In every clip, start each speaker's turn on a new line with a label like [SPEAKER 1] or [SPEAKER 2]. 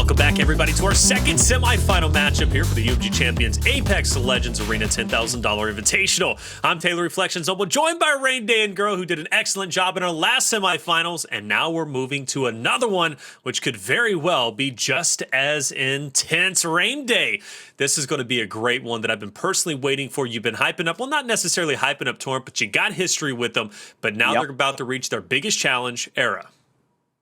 [SPEAKER 1] Welcome back, everybody, to our second semifinal matchup here for the UMG Champions Apex Legends Arena $10,000 Invitational. I'm Taylor Reflections Noble, joined by Rain Day and Girl, who did an excellent job in our last semifinals, and now we're moving to another one, which could very well be just as intense. Rain Day, this is going to be a great one that I've been personally waiting for. You've been hyping up, well, not necessarily hyping up Torrent, but you got history with them, but now they're about to reach their biggest challenge, Era.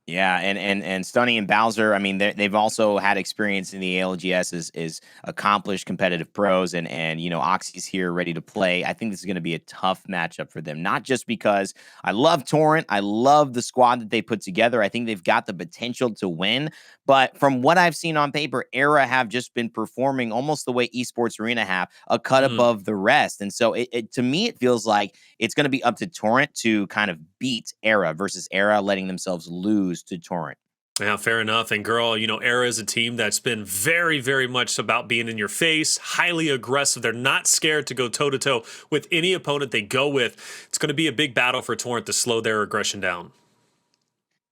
[SPEAKER 2] Yeah, and Stuhni and Bowswer, I mean, they've also had experience in the ALGS as accomplished competitive pros, and you know, Oxy's here ready to play. I think this is going to be a tough matchup for them, not just because I love Torrent, I love the squad that they put together. I think they've got the potential to win, but from what I've seen on paper, Era have just been performing almost the way Esports Arena have, a cut above the rest. And so to me, it feels like it's going to be up to Torrent to kind of beat Era versus Era letting themselves lose to Torrent.
[SPEAKER 1] Yeah, fair enough. And girl, you know, Era is a team that's been very, very much about being in your face, highly aggressive. They're not scared to go toe-to-toe with any opponent they go with. It's going to be a big battle for Torrent to slow their aggression down.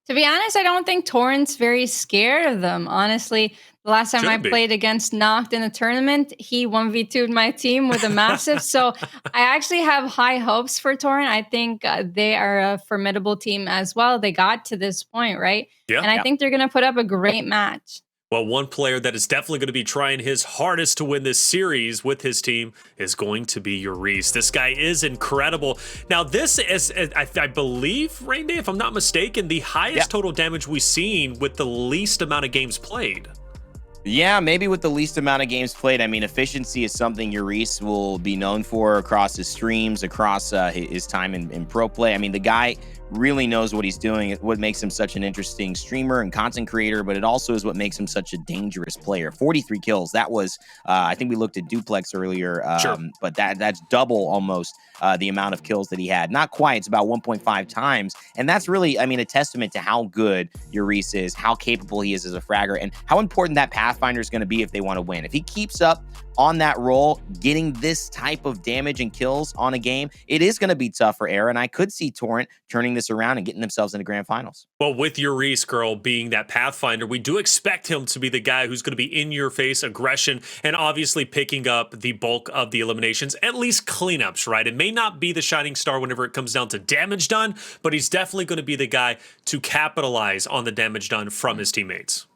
[SPEAKER 3] To be honest, I don't think Torrent's very scared of them. Honestly, the last time I played against Knoqd in a tournament, he 1v2'd my team with a massive. So I actually have high hopes for Torrent. I think they are a formidable team as well. They got to this point, right?
[SPEAKER 1] Yeah.
[SPEAKER 3] And I think they're going to put up a great match.
[SPEAKER 1] Well, one player that is definitely going to be trying his hardest to win this series with his team is going to be Eurice. This guy is incredible. Now, this is, I believe, Rain Day, if I'm not mistaken, the highest total damage we've seen with the least amount of games played.
[SPEAKER 2] Yeah, maybe with the least amount of games played. I mean, efficiency is something Eurice will be known for across his streams, across his time in pro play. I mean, the guy really knows what he's doing. What makes him such an interesting streamer and content creator, but it also is what makes him such a dangerous player. 43 kills. That was, I think we looked at Duplex earlier, but that's double almost the amount of kills that he had. Not quite. It's about 1.5 times. And that's really, I mean, a testament to how good Eurice is, how capable he is as a fragger, and how important that Pathfinder is going to be if they want to win. If he keeps up on that role, getting this type of damage and kills on a game, it is going to be tough for Era, and I could see Torrent turning this around and getting themselves into grand finals.
[SPEAKER 1] Well, with Eurice, girl, being that Pathfinder, we do expect him to be the guy who's going to be in your face aggression and obviously picking up the bulk of the eliminations, at least cleanups, right? It may not be the shining star whenever it comes down to damage done, but he's definitely going to be the guy to capitalize on the damage done from his teammates.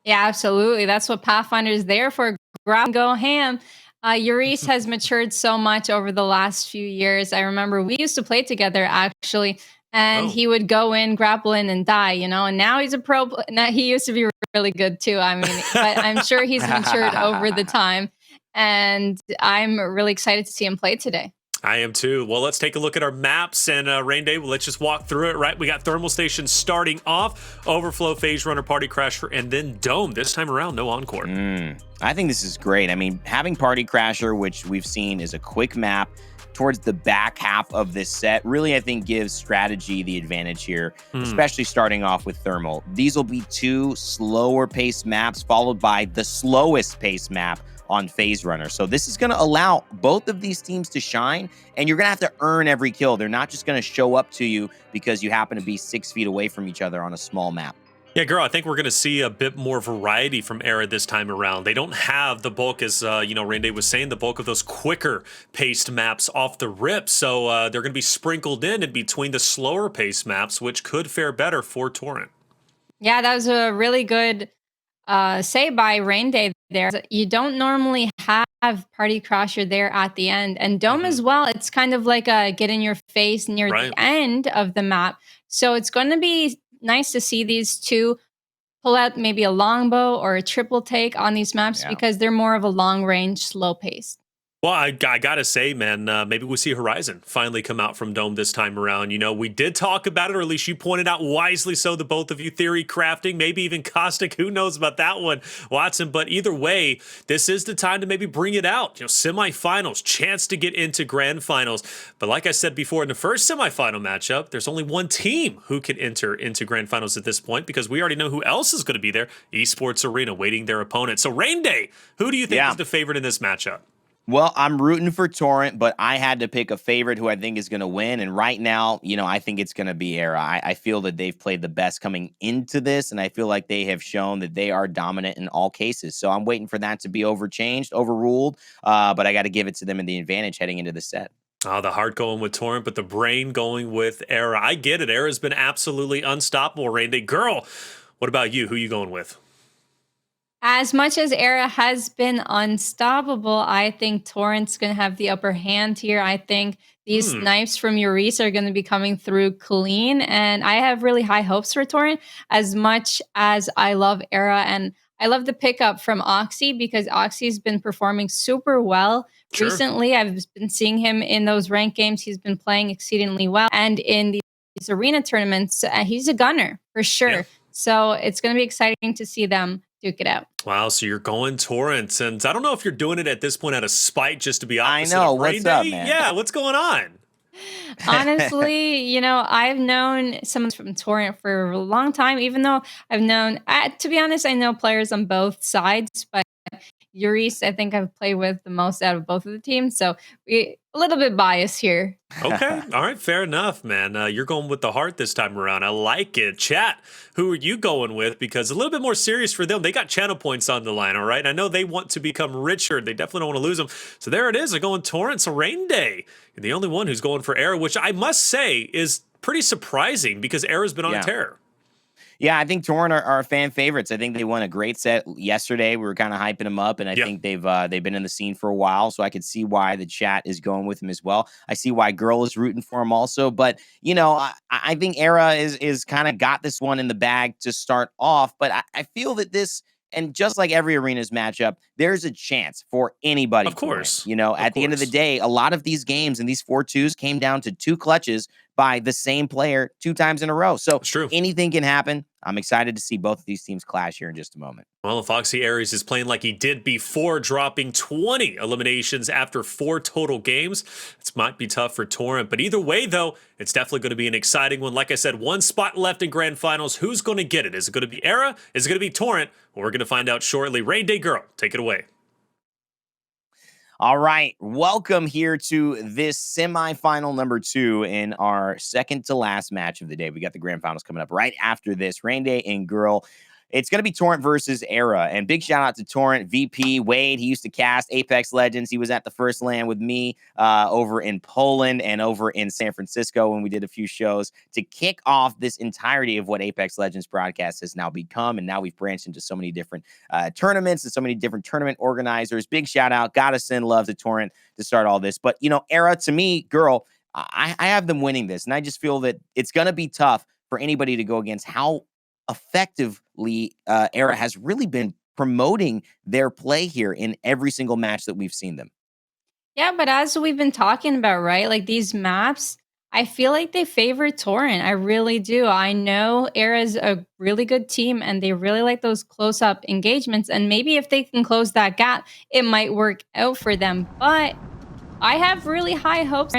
[SPEAKER 3] Yeah, absolutely. That's what Pathfinder is there for. Grab and go ham. Eurice has matured so much over the last few years. I remember we used to play together, actually, and he would go in, grapple in, and die, you know, and now he's a pro. Now, he used to be really good, too. I mean, but I'm sure he's matured over the time, and I'm really excited to see him play today.
[SPEAKER 1] I am too. Well, let's take a look at our maps, and Rain Day, let's just walk through it, right? We got Thermal Station starting off, Overflow, Phase Runner, Party Crasher, and then Dome. This time around, no Encore.
[SPEAKER 2] I think this is great. I mean, having Party Crasher, which we've seen is a quick map towards the back half of this set, really, I think, gives strategy the advantage here, especially starting off with Thermal. These will be two slower paced maps, followed by the slowest paced map on Phase Runner. So this is going to allow both of these teams to shine, and you're going to have to earn every kill. They're not just going to show up to you because you happen to be 6 feet away from each other on a small map.
[SPEAKER 1] Yeah, girl, I think we're going to see a bit more variety from Era this time around. They don't have the bulk, as you know, Rain Day was saying, the bulk of those quicker paced maps off the rip. So they're going to be sprinkled in between the slower paced maps, which could fare better for Torrent.
[SPEAKER 3] Yeah, that was a really good say by Rain Day there. You don't normally have Party Crasher there at the end. And Dome as well, it's kind of like a get in your face near the end of the map. So it's going to be nice to see these two pull out maybe a longbow or a triple take on these maps because they're more of a long range, slow pace.
[SPEAKER 1] Well, I gotta say, man, maybe we'll see Horizon finally come out from Dome this time around. You know, we did talk about it, or at least you pointed out wisely so, the both of you, theory crafting, maybe even Caustic. Who knows about that one, Watson? But either way, this is the time to maybe bring it out. You know, semifinals, chance to get into grand finals. But like I said before, in the first semifinal matchup, there's only one team who can enter into grand finals at this point because we already know who else is going to be there. Esports Arena waiting their opponent. So Rain Day, who do you think is the favorite in this matchup?
[SPEAKER 2] Well, I'm rooting for Torrent, but I had to pick a favorite who I think is going to win. And right now, I think it's going to be Era. I feel that they've played the best coming into this, and I feel like they have shown that they are dominant in all cases. So I'm waiting for that to be overruled, but I got to give it to them in the advantage heading into the set.
[SPEAKER 1] Oh, the heart going with Torrent, but the brain going with Era. I get it. Era's been absolutely unstoppable, Rain Day. Girl, what about you? Who you going with?
[SPEAKER 3] As much as Era has been unstoppable, I think Torrent's going to have the upper hand here. I think these snipes from Eurice are going to be coming through clean, and I have really high hopes for Torrent as much as I love Era. And I love the pickup from Oxy because Oxy's been performing super well.
[SPEAKER 1] Sure.
[SPEAKER 3] Recently, I've been seeing him in those ranked games. He's been playing exceedingly well. And in these arena tournaments, he's a gunner for sure.
[SPEAKER 1] Yeah.
[SPEAKER 3] So it's going to be exciting to see them duke it out.
[SPEAKER 1] Wow, so you're going Torrent, and I don't know if you're doing it at this point out of spite just to be opposite
[SPEAKER 2] I know.
[SPEAKER 1] of Rain
[SPEAKER 2] What's
[SPEAKER 1] Day.
[SPEAKER 2] up, man?
[SPEAKER 1] Yeah, what's going on?
[SPEAKER 3] Honestly, I've known someone from Torrent for a long time, even though to be honest, I know players on both sides, but Eurice, I think I've played with the most out of both of the teams. So a little bit biased here.
[SPEAKER 1] Okay. All right. Fair enough, man. You're going with the heart this time around. I like it. Chat, who are you going with? Because a little bit more serious for them. They got channel points on the line, all right? I know they want to become richer. They definitely don't want to lose them. So there it is. They're going Torrent. So Rain Day. You're the only one who's going for Era, which I must say is pretty surprising because Era's been on a tear.
[SPEAKER 2] Yeah, I think Torrent are fan favorites. I think they won a great set yesterday. We were kind of hyping them up, and I think they've been in the scene for a while, so I could see why the chat is going with them as well. I see why Girl is rooting for him also, but I think Era is kind of got this one in the bag to start off, but I feel that this. And just like every arenas matchup, there's a chance for anybody.
[SPEAKER 1] Of course.
[SPEAKER 2] To win. At the end of the day, a lot of these games and these 4-2s came down to 2 clutches by the same player 2 times in a row. So anything can happen. I'm excited to see both of these teams clash here in just a moment.
[SPEAKER 1] Well, if Oxy Aries is playing like he did before, dropping 20 eliminations after 4 total games, it might be tough for Torrent. But either way, though, it's definitely going to be an exciting one. Like I said, 1 spot left in Grand Finals. Who's going to get it? Is it going to be Era? Is it going to be Torrent? Well, we're going to find out shortly. Rain Day Girl, take it away.
[SPEAKER 2] All right, welcome here to this semifinal number 2 in our second to last match of the day. We got the Grand Finals coming up right after this. Rain Day and Girl. It's going to be Torrent versus Era. And big shout out to Torrent VP Wade. He used to cast Apex Legends. He was at the first LAN with me over in Poland and over in San Francisco when we did a few shows to kick off this entirety of what Apex Legends broadcast has now become. And now we've branched into so many different tournaments and so many different tournament organizers. Big shout out. Gotta send love to Torrent to start all this. But, Era, to me, Girl, I have them winning this. And I just feel that it's going to be tough for anybody to go against how effectively Era has really been promoting their play here in every single match that we've seen them.
[SPEAKER 3] Yeah, but as we've been talking about, right, like these maps, I feel like they favor Torrent. I really do. I know Era's a really good team and they really like those close-up engagements. And maybe if they can close that gap, it might work out for them. But I have really high hopes.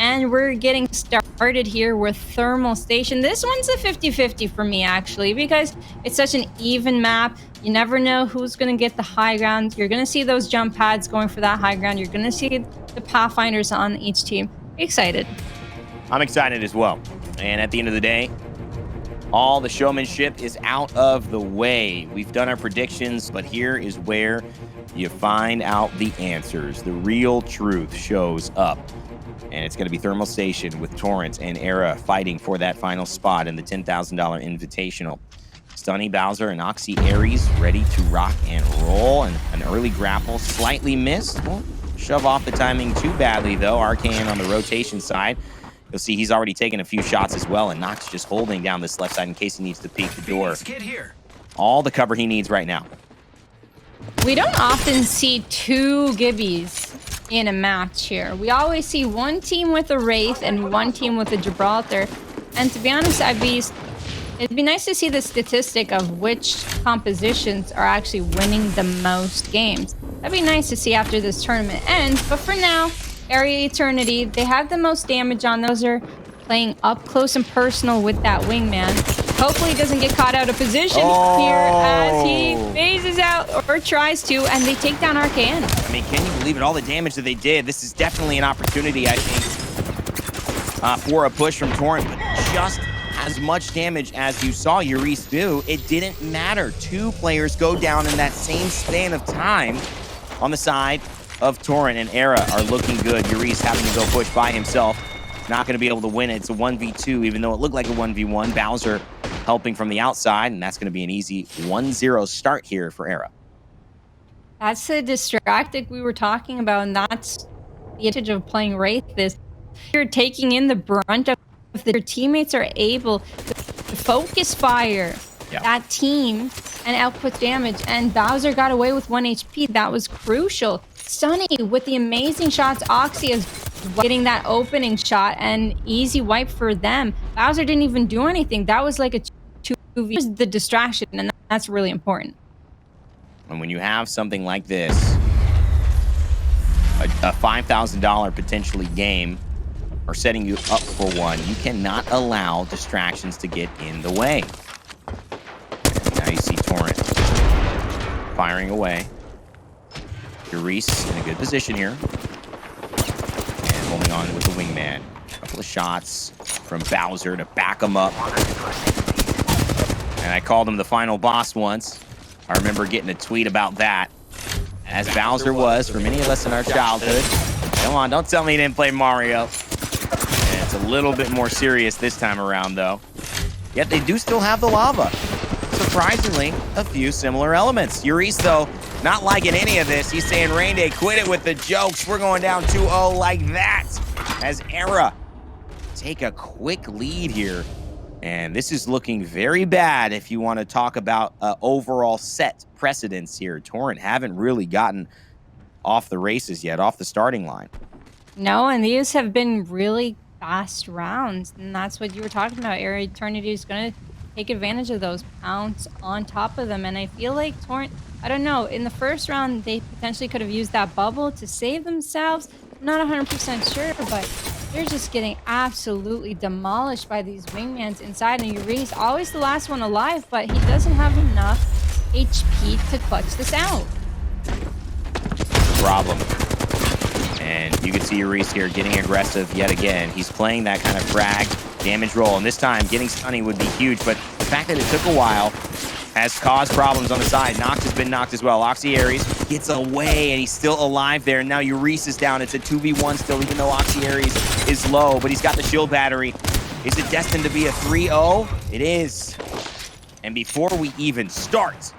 [SPEAKER 3] And we're getting started here with Thermal Station. This one's a 50-50 for me, actually, because it's such an even map. You never know who's going to get the high ground. You're going to see those jump pads going for that high ground. You're going to see the Pathfinders on each team. Excited.
[SPEAKER 2] I'm excited as well. And at the end of the day, all the showmanship is out of the way. We've done our predictions, but here is where you find out the answers. The real truth shows up. And it's going to be Thermal Station with Torrent and Era fighting for that final spot in the $10,000 Invitational. Stuhni, Bowswer, and Oxy Aries ready to rock and roll. And an early grapple slightly missed. Won't shove off the timing too badly, though. Arcane on the rotation side. You'll see he's already taken a few shots as well, and Knoqd just holding down this left side in case he needs to peek the door. All the cover he needs right now.
[SPEAKER 3] We don't often see 2 Gibbies in a match here. We always see one team with a Wraith and one team with a Gibraltar. And to be honest, it'd be nice to see the statistic of which compositions are actually winning the most games. That'd be nice to see after this tournament ends. But for now, Area Eternity, they have the most damage on those. Are playing up close and personal with that wingman. Hopefully he doesn't get caught out of position here as he phases out. tries to, and they take down RKN.
[SPEAKER 2] I mean, can you believe it? All the damage that they did. This is definitely an opportunity, I think, for a push from Torrent, but just as much damage as you saw Eurice do, it didn't matter. 2 players go down in that same span of time on the side of Torrent, and Era are looking good. Eurice having to go push by himself. Not going to be able to win it. It's a 1v2, even though it looked like a 1v1. Bowswer helping from the outside, and that's going to be an easy 1-0 start here for Era.
[SPEAKER 3] That's the distractic we were talking about, and that's the advantage of playing Wraith. Is you're taking in the brunt of your teammates are able to focus fire that team and output damage. And Bowswer got away with 1 HP. That was crucial. Stuhni with the amazing shots. Oxy is getting that opening shot and easy wipe for them. Bowswer didn't even do anything. That was like a 2v. The distraction, and that's really important.
[SPEAKER 2] And when you have something like this, a $5,000 potentially game, or setting you up for one, you cannot allow distractions to get in the way. Now you see Torrent firing away. Eurice in a good position here. And holding on with the wingman. A couple of shots from Bowswer to back him up. And I called him the final boss once. I remember getting a tweet about that, as Bowswer was for many of us in our childhood. Come on, don't tell me he didn't play Mario. And it's a little bit more serious this time around, though. Yet they do still have the lava. Surprisingly, a few similar elements. Eurice, though, not liking any of this. He's saying, Rainday, quit it with the jokes. We're going down 2-0 like that. As Era take a quick lead here. And this is looking very bad if you want to talk about overall set precedence here. Torrent haven't really gotten off the races yet, off the starting line.
[SPEAKER 3] No, and these have been really fast rounds. And that's what you were talking about. Air Eternity is going to take advantage of those, pounce on top of them. And I feel like Torrent, I don't know, in the first round, they potentially could have used that bubble to save themselves. I'm not 100% sure, but they're just getting absolutely demolished by these wingmans inside. And Eurice, always the last one alive, but he doesn't have enough HP to clutch this out.
[SPEAKER 2] Problem. And you can see Eurice here getting aggressive yet again. He's playing that kind of frag damage roll. And this time, getting Stuhni would be huge. But the fact that it took a while has caused problems on the side. Knoqd has been knocked as well. Eurice gets away, and he's still alive there. And now Eurice is down. It's a 2v1 still, even though Eurice is low. But he's got the shield battery. Is it destined to be a 3-0? It is. And before we even start,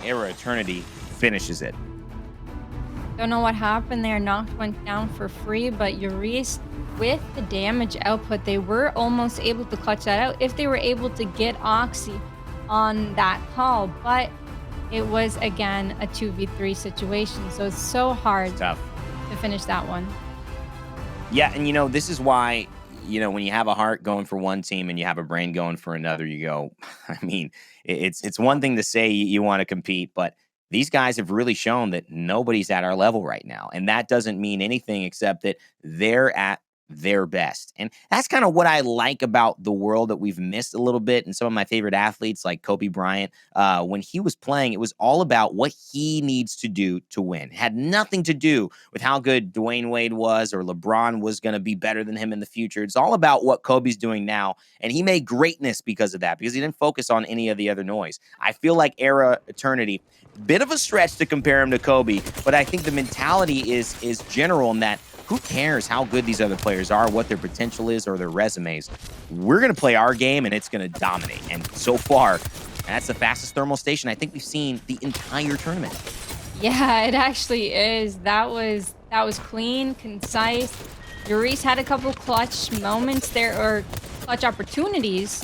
[SPEAKER 2] Era Eternity finishes it.
[SPEAKER 3] Don't know what happened there. Knoqd went down for free, but Eurice, with the damage output, they were almost able to clutch that out if they were able to get Oxy on that call. But it was, again, a 2v3 situation, so it's so hard
[SPEAKER 2] Tough
[SPEAKER 3] to finish that one.
[SPEAKER 2] Yeah, and, you know, this is why, you know, when you have a heart going for one team and you have a brain going for another, you go, I mean, it's one thing to say you want to compete, but these guys have really shown that nobody's at our level right now. And that doesn't mean anything except that they're at their best. And that's kind of what I like about the world that we've missed a little bit. And some of my favorite athletes like Kobe Bryant, when he was playing, it was all about what he needs to do to win. It had nothing to do with how good Dwayne Wade was or LeBron was going to be better than him in the future. It's all about what Kobe's doing now. And he made greatness because of that, because he didn't focus on any of the other noise. I feel like Era Eternity, bit of a stretch to compare him to Kobe, but I think the mentality is general in that who cares how good these other players are, what their potential is, or their resumes? We're going to play our game, and it's going to dominate. And so far, that's the fastest thermal station I think we've seen the entire tournament.
[SPEAKER 3] Yeah, it actually is. That was clean, concise. Eurice had a couple clutch moments there, or clutch opportunities,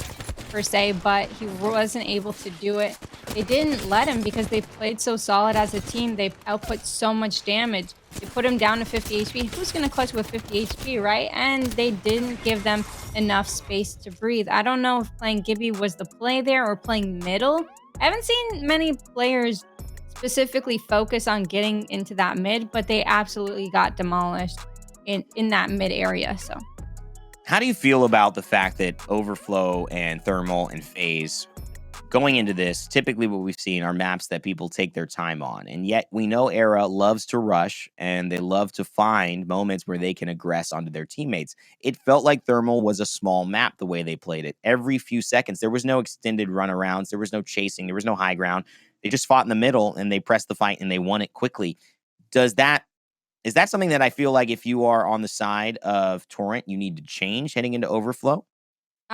[SPEAKER 3] per se, but he wasn't able to do it. They didn't let him because they played so solid as a team. They output so much damage. They put him down to 50 HP. Who's going to clutch with 50 HP, right? And they didn't give them enough space to breathe. I don't know if playing Gibby was the play there or playing middle. I haven't seen many players specifically focus on getting into that mid, but they absolutely got demolished in that mid area. So,
[SPEAKER 2] how do you feel about the fact that Overflow and Thermal and FaZe going into this, typically what we've seen are maps that people take their time on. And yet we know Era loves to rush and they love to find moments where they can aggress onto their teammates. It felt like Thermal was a small map the way they played it. Every few seconds, there was no extended runarounds. There was no chasing. There was no high ground. They just fought in the middle and they pressed the fight and they won it quickly. Is that something that I feel like if you are on the side of Torrent, you need to change heading into Overflow?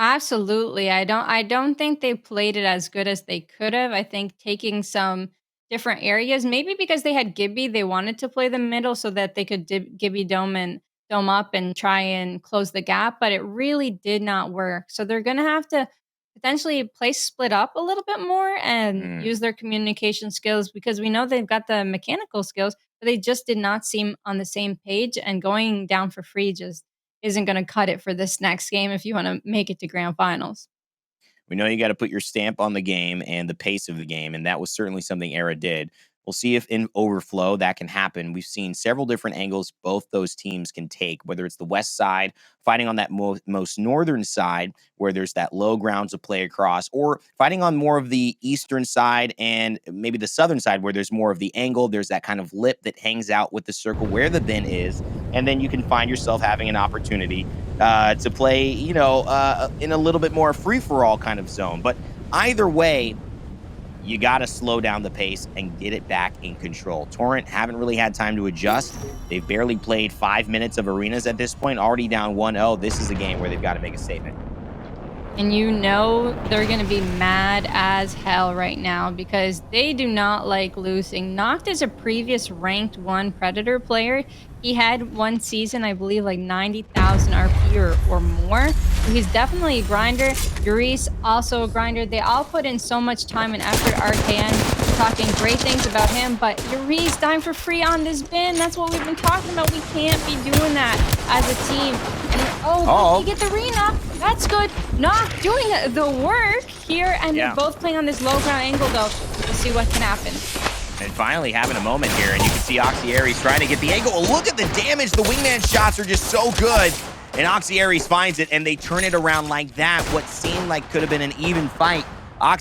[SPEAKER 3] Absolutely. I don't think they played it as good as they could have. I think taking some different areas, maybe because they had Gibby, they wanted to play the middle so that they could Gibby dome up and try and close the gap, but it really did not work. So they're going to have to potentially play split up a little bit more and
[SPEAKER 2] Mm.
[SPEAKER 3] use their communication skills, because we know they've got the mechanical skills, but they just did not seem on the same page, and going down for free just isn't going to cut it for this next game if you want to make it to grand finals.
[SPEAKER 2] We know you got to put your stamp on the game and the pace of the game, and that was certainly something Era did. We'll see if in Overflow that can happen. We've seen several different angles both those teams can take, whether it's the west side, fighting on that most northern side where there's that low ground to play across, or fighting on more of the eastern side and maybe the southern side where there's more of the angle. There's that kind of lip that hangs out with the circle where the bin is, and then you can find yourself having an opportunity to play, in a little bit more free-for-all kind of zone. But either way, you got to slow down the pace and get it back in control. Torrent haven't really had time to adjust. They've barely played 5 minutes of arenas at this point, already down 1-0. This is a game where they've got to make a statement.
[SPEAKER 3] And you know they're going to be mad as hell right now because they do not like losing. Knoqd is a previous ranked 1 Predator player. He had one season, I believe, like 90,000 RP or more. So he's definitely a grinder. Eurice, also a grinder. They all put in so much time and effort. RKN talking great things about him, but Eurice dying for free on this bin. That's what we've been talking about. We can't be doing that as a team. And, they get the arena. That's good. Not doing the work here, and they're both playing on this low ground angle, though. We'll see what can happen.
[SPEAKER 2] And finally having a moment here, and you can see Eurice trying to get the angle. Oh, look at the damage. The wingman shots are just so good. And Eurice finds it, and they turn it around like that. What seemed like could have been an even fight.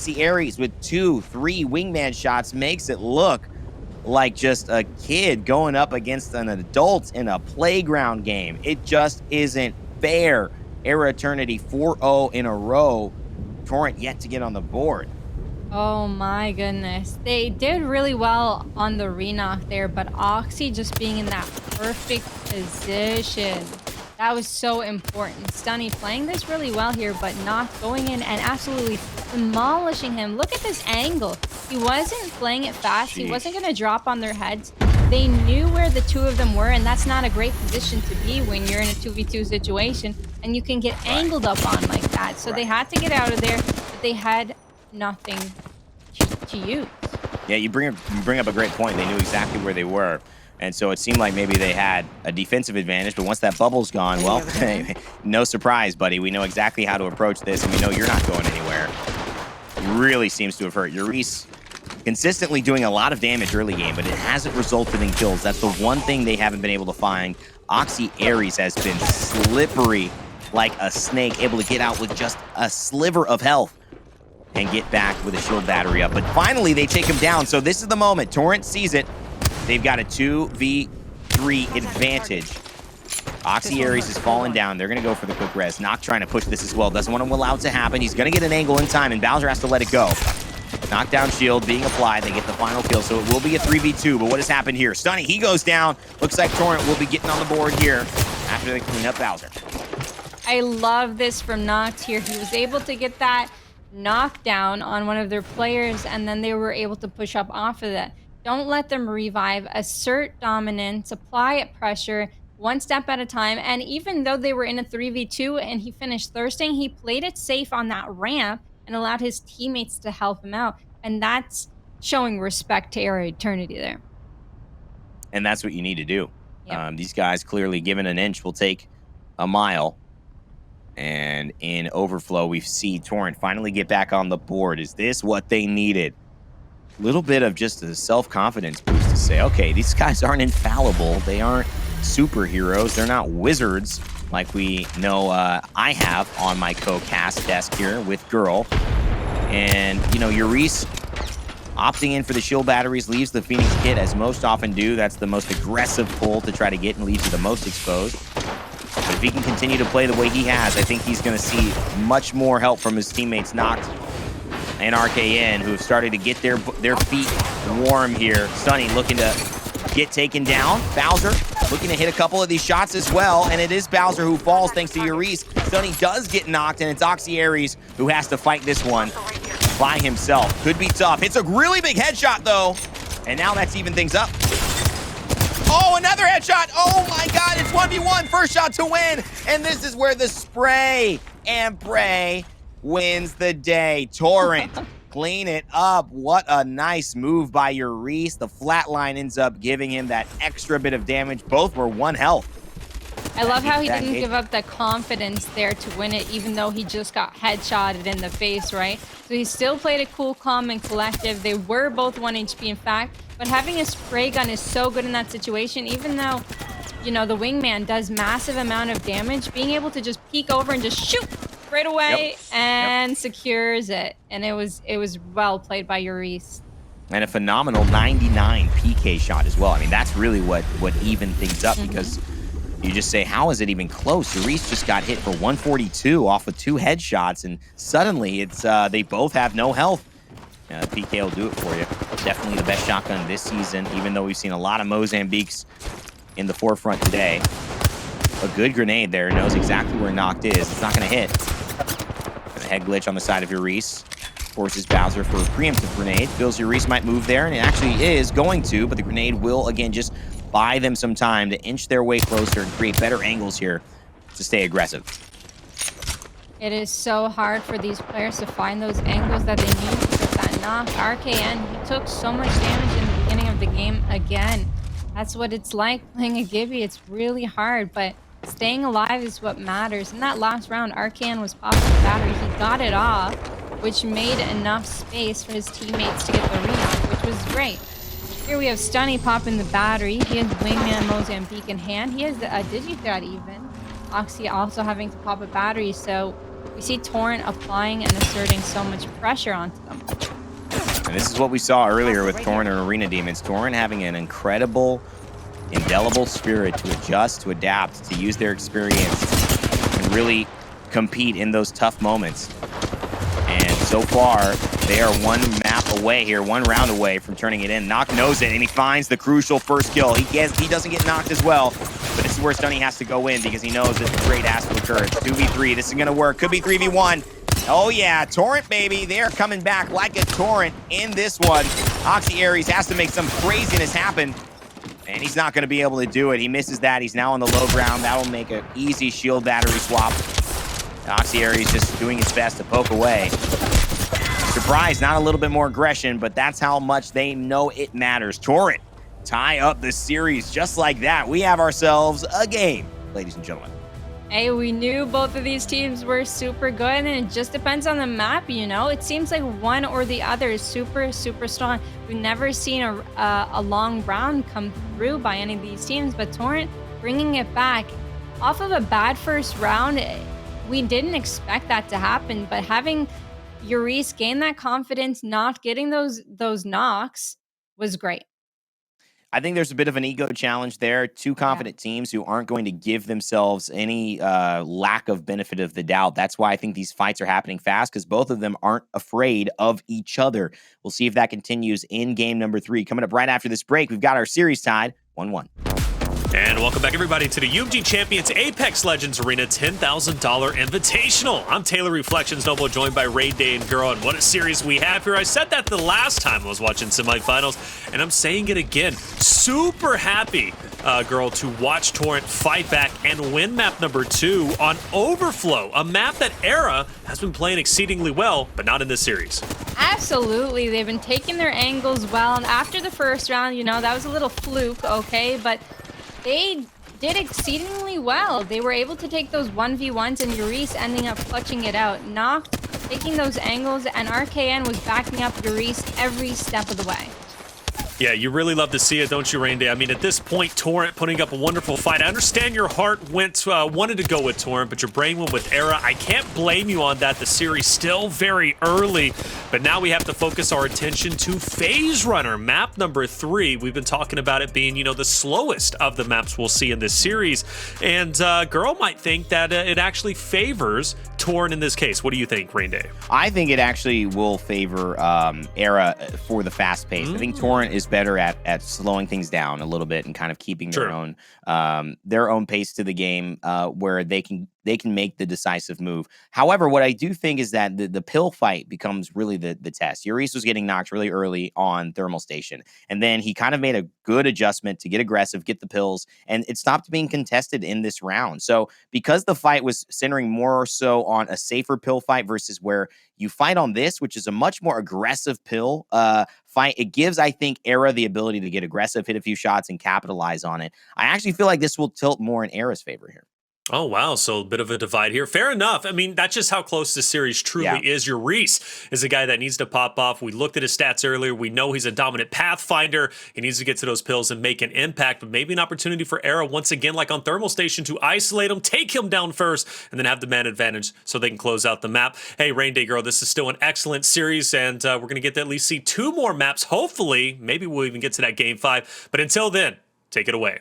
[SPEAKER 2] Eurice with 2-3 wingman shots makes it look like just a kid going up against an adult in a playground game. It just isn't fair. Era Eternity 4-0 in a row. Torrent yet to get on the board.
[SPEAKER 3] Oh my goodness. They did really well on the Knoqd there, but Oxy just being in that perfect position. That was so important. Stuhni playing this really well here, but not going in and absolutely demolishing him. Look at this angle. He wasn't playing it fast. He wasn't going to drop on their heads. They knew where the two of them were, and that's not a great position to be when you're in a 2v2 situation and you can get angled up on like that. So they had to get out of there, but they had nothing to use.
[SPEAKER 2] Yeah, you bring up a great point. They knew exactly where they were. And so it seemed like maybe they had a defensive advantage, but once that bubble's gone, well, no surprise, buddy. We know exactly how to approach this, and we know you're not going anywhere. Really seems to have hurt. Eurice consistently doing a lot of damage early game, but it hasn't resulted in kills. That's the one thing they haven't been able to find. Eurice has been slippery like a snake, able to get out with just a sliver of health and get back with a shield battery up. But finally, they take him down. So this is the moment. Torrent sees it. They've got a 2v3 advantage. Eurice is falling down. They're going to go for the quick res. Knoqd trying to push this as well. Doesn't want to allow it to happen. He's going to get an angle in time, and Bowswer has to let it go. Knockdown shield being applied. They get the final kill, so it will be a 3v2. But what has happened here? Stuhni, he goes down. Looks like Torrent will be getting on the board here after they clean up Bowswer.
[SPEAKER 3] I love this from Knoqd here. He was able to get that knockdown on one of their players, and then they were able to push up off of that. Don't let them revive. Assert dominance. Apply it pressure. One step at a time. And even though they were in a 3v2 and he finished thirsting, he played it safe on that ramp and allowed his teammates to help him out. And that's showing respect to Era Eternity there.
[SPEAKER 2] And that's what you need to do.
[SPEAKER 3] Yep.
[SPEAKER 2] These guys clearly, given an inch, will take a mile. And in Overflow, we see Torrent finally get back on the board. Is this what they needed? Little bit of just a self-confidence boost to say, okay, these guys aren't infallible. They aren't superheroes. They're not wizards like we know I have on my co-cast desk here with Girl. And, you know, Eurice opting in for the shield batteries leaves the Phoenix kit, as most often do. That's the most aggressive pull to try to get and leaves you the most exposed. But if he can continue to play the way he has, I think he's going to see much more help from his teammates Knoqd and RKN, who have started to get their feet warm here. Stuhni looking to get taken down. Bowswer looking to hit a couple of these shots as well, and it is Bowswer who falls thanks to Eurice. Stuhni does get knocked, and it's Eurice who has to fight this one by himself. Could be tough. It's a really big headshot, though, and now that's even things up. Oh, another headshot. Oh, my God. It's 1v1. First shot to win, and this is where the spray and pray wins the day. Torrent, clean it up. What a nice move by Eurice. The flatline ends up giving him that extra bit of damage. Both were 1 health.
[SPEAKER 3] I love how he didn't give up the confidence there to win it, even though he just got headshotted in the face, right? So he still played it cool, calm, and collective. They were both 1 HP, in fact. But having a spray gun is so good in that situation, even though, you know, the wingman does massive amount of damage. Being able to just peek over and just shoot right away and secures it. And it was well played by Eurice.
[SPEAKER 2] And a phenomenal 99 PK shot as well. I mean, that's really what evened things up, because you just say, how is it even close? Eurice just got hit for 142 off of 2 headshots, and suddenly it's they both have no health. PK will do it for you. Definitely the best shotgun this season, even though we've seen a lot of Mozambiques in the forefront today. A good grenade there. Knows exactly where Knoqd is. It's not going to hit. And a head glitch on the side of Eurice. Forces Bowswer for a preemptive grenade. Feels Eurice might move there, and it actually is going to, but the grenade will, again, just buy them some time to inch their way closer and create better angles here to stay aggressive.
[SPEAKER 3] It is so hard for these players to find those angles that they need to get that knock. RKN, he took so much damage in the beginning of the game again. That's what it's like playing a Gibby. It's really hard, but staying alive is what matters. In that last round, RKN was popping the battery. He got it off, which made enough space for his teammates to get the re-knock, which was great. Here we have Stuhni popping the battery. He has Wingman Mozambique in hand. He has a Digi-threat even. Oxy also having to pop a battery, so we see Torrent applying and asserting so much pressure onto them.
[SPEAKER 2] And this is what we saw earlier with Torrent and Arena Demons. Torrent having an incredible, indelible spirit to adjust, to adapt, to use their experience, and really compete in those tough moments. And so far, they are 1 map away here, 1 round away from turning it in. Knoqd knows it, and he finds the crucial first kill. He doesn't get knocked as well, but this is where Stuhni has to go in, because he knows that the trade has to occur. It's 2v3. This is going to work. Could be 3v1. Oh, yeah. Torrent, baby. They're coming back like a torrent in this one. Eurice has to make some craziness happen, and he's not going to be able to do it. He misses that. He's now on the low ground. That will make an easy shield battery swap. Eurice just doing his best to poke away. Surprise, not a little bit more aggression, but that's how much they know it matters. Torrent tie up the series just like that. We have ourselves a game, ladies and gentlemen.
[SPEAKER 3] Hey, we knew both of these teams were super good, and it just depends on the map, you know? It seems like one or the other is super, super strong. We've never seen a long round come through by any of these teams, but Torrent bringing it back off of a bad first round. We didn't expect that to happen, but having Eurice gain that confidence, not getting those knocks, was great.
[SPEAKER 2] I think there's a bit of an ego challenge there. 2 confident teams who aren't going to give themselves any lack of benefit of the doubt. That's why I think these fights are happening fast, because both of them aren't afraid of each other. We'll see if that continues in game number 3. Coming up right after this break, we've got our series tied 1-1.
[SPEAKER 1] And welcome back, everybody, to the UMG Champions Apex Legends Arena $10,000 Invitational. I'm Taylor Reflections Noble, joined by Ray Day and Girl, and what a series we have here. I said that the last time I was watching semifinals, and I'm saying it again. Super happy, Girl, to watch Torrent fight back and win map number 2 on Overflow, a map that Era has been playing exceedingly well, but not in this series.
[SPEAKER 3] Absolutely. They've been taking their angles well, and after the first round, you know, that was a little fluke, okay, but they did exceedingly well. They were able to take those 1v1s, and Eurice ending up clutching it out. Knoqd taking those angles, and RKN was backing up Eurice every step of the way.
[SPEAKER 1] Yeah, you really love to see it, don't you, Rain Day? I mean, at this point, Torrent putting up a wonderful fight. I understand your heart wanted to go with Torrent, but your brain went with Era. I can't blame you on that. The series still very early, but now we have to focus our attention to Phase Runner, map number 3. We've been talking about it being, the slowest of the maps we'll see in this series, and Girl might think that it actually favors Torrent in this case. What do you think, Rain Day?
[SPEAKER 2] I think it actually will favor Era for the fast pace. I think Torrent is better at slowing things down a little bit and kind of keeping their own pace to the game, where they can make the decisive move. However, what I do think is that the pill fight becomes really the test. Eurice was getting knocked really early on Thermal Station, and then he kind of made a good adjustment to get aggressive, get the pills, and it stopped being contested in this round. So because the fight was centering more so on a safer pill fight versus where you fight on this, which is a much more aggressive pill fight, it gives, I think, Era the ability to get aggressive, hit a few shots, and capitalize on it. I actually feel like this will tilt more in Era's favor here.
[SPEAKER 1] Oh, wow. So a bit of a divide here. Fair enough. I mean, that's just how close this series truly is. Eurice is a guy that needs to pop off. We looked at his stats earlier. We know he's a dominant pathfinder. He needs to get to those pills and make an impact, but maybe an opportunity for Era once again, like on Thermal Station, to isolate him, take him down first, and then have the man advantage so they can close out the map. Hey, Rain Day Girl, this is still an excellent series, and we're going to get to at least see 2 more maps. Hopefully, maybe we'll even get to that Game 5. But until then, take it away.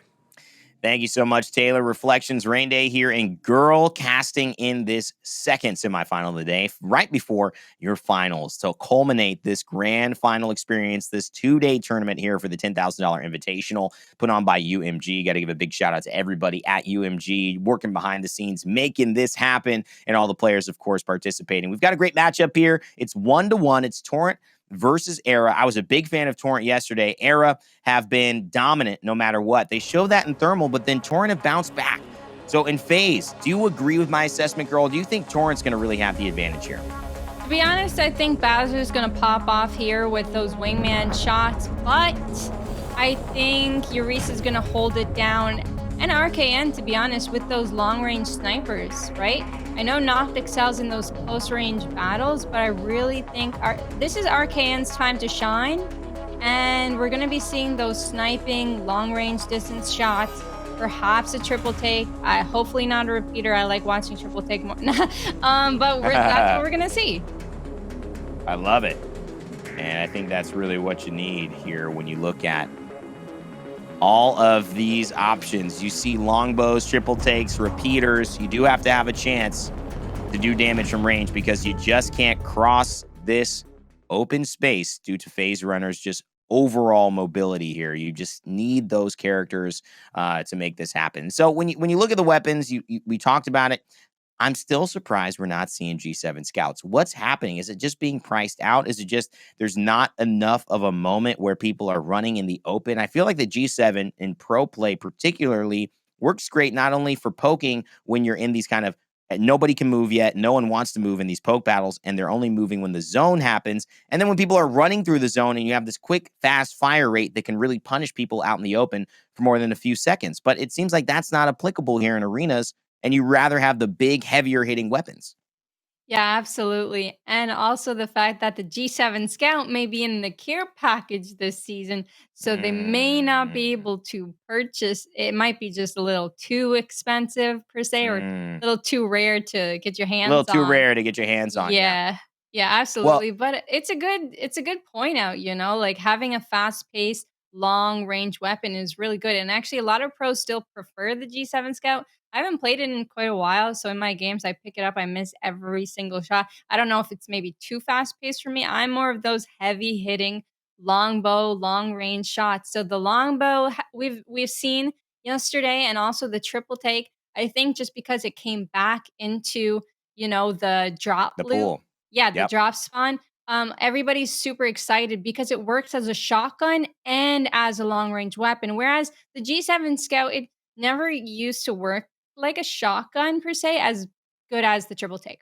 [SPEAKER 2] Thank you so much, Taylor. Reflections, Rain Day here, and Girl casting in this second semifinal of the day, right before your finals, to culminate this grand final experience, this 2-day tournament here for the $10,000 Invitational put on by UMG. Got to give a big shout out to everybody at UMG working behind the scenes, making this happen, and all the players, of course, participating. We've got a great matchup here. It's 1-1. It's Torrent versus Era. I was a big fan of Torrent yesterday. Era have been dominant no matter what. They show that in Thermal, but then Torrent have bounced back. So in Phase, do you agree with my assessment, Girl? Do you think Torrent's going to really have the advantage here?
[SPEAKER 3] To be honest, I think Bowser's going to pop off here with those wingman shots, but I think Eurice is going to hold it down. And RKN, to be honest, with those long-range snipers, right? I know Knoqd excels in those close-range battles, but I really think this is RKN's time to shine, and we're going to be seeing those sniping, long-range distance shots, perhaps a triple take. Hopefully not a repeater. I like watching triple take more. But that's what we're going to see.
[SPEAKER 2] I love it. And I think that's really what you need here when you look at all of these options. You see longbows, triple takes, repeaters. You do have to have a chance to do damage from range because you just can't cross this open space due to Phase Runners' just overall mobility here. You just need those characters to make this happen. So when you look at the weapons, we talked about it. I'm still surprised we're not seeing G7 scouts. What's happening? Is it just being priced out? Is it just there's not enough of a moment where people are running in the open? I feel like the G7 in pro play particularly works great not only for poking when you're in these kind of nobody can move yet, no one wants to move in these poke battles, and they're only moving when the zone happens. And then when people are running through the zone and you have this quick, fast fire rate that can really punish people out in the open for more than a few seconds. But it seems like that's not applicable here in arenas, and you rather have the big, heavier hitting weapons.
[SPEAKER 3] Yeah, absolutely. And also the fact that the G7 Scout may be in the care package this season, so they may not be able to purchase. It might be just a little too expensive per se, or a little too rare to get your hands on.
[SPEAKER 2] A little too rare to get your hands on.
[SPEAKER 3] Yeah, absolutely. But it's a good point out, like having a fast-paced, long-range weapon is really good. And actually a lot of pros still prefer the G7 Scout. I haven't played it in quite a while, so in my games, I pick it up. I miss every single shot. I don't know if it's maybe too fast-paced for me. I'm more of those heavy-hitting, longbow, long-range shots. So the longbow we've seen yesterday, and also the triple take. I think just because it came back into the drop loop.
[SPEAKER 2] Pool.
[SPEAKER 3] Yeah, the drop spawn. Everybody's super excited because it works as a shotgun and as a long-range weapon. Whereas the G7 Scout, it never used to work like a shotgun per se as good as the triple take.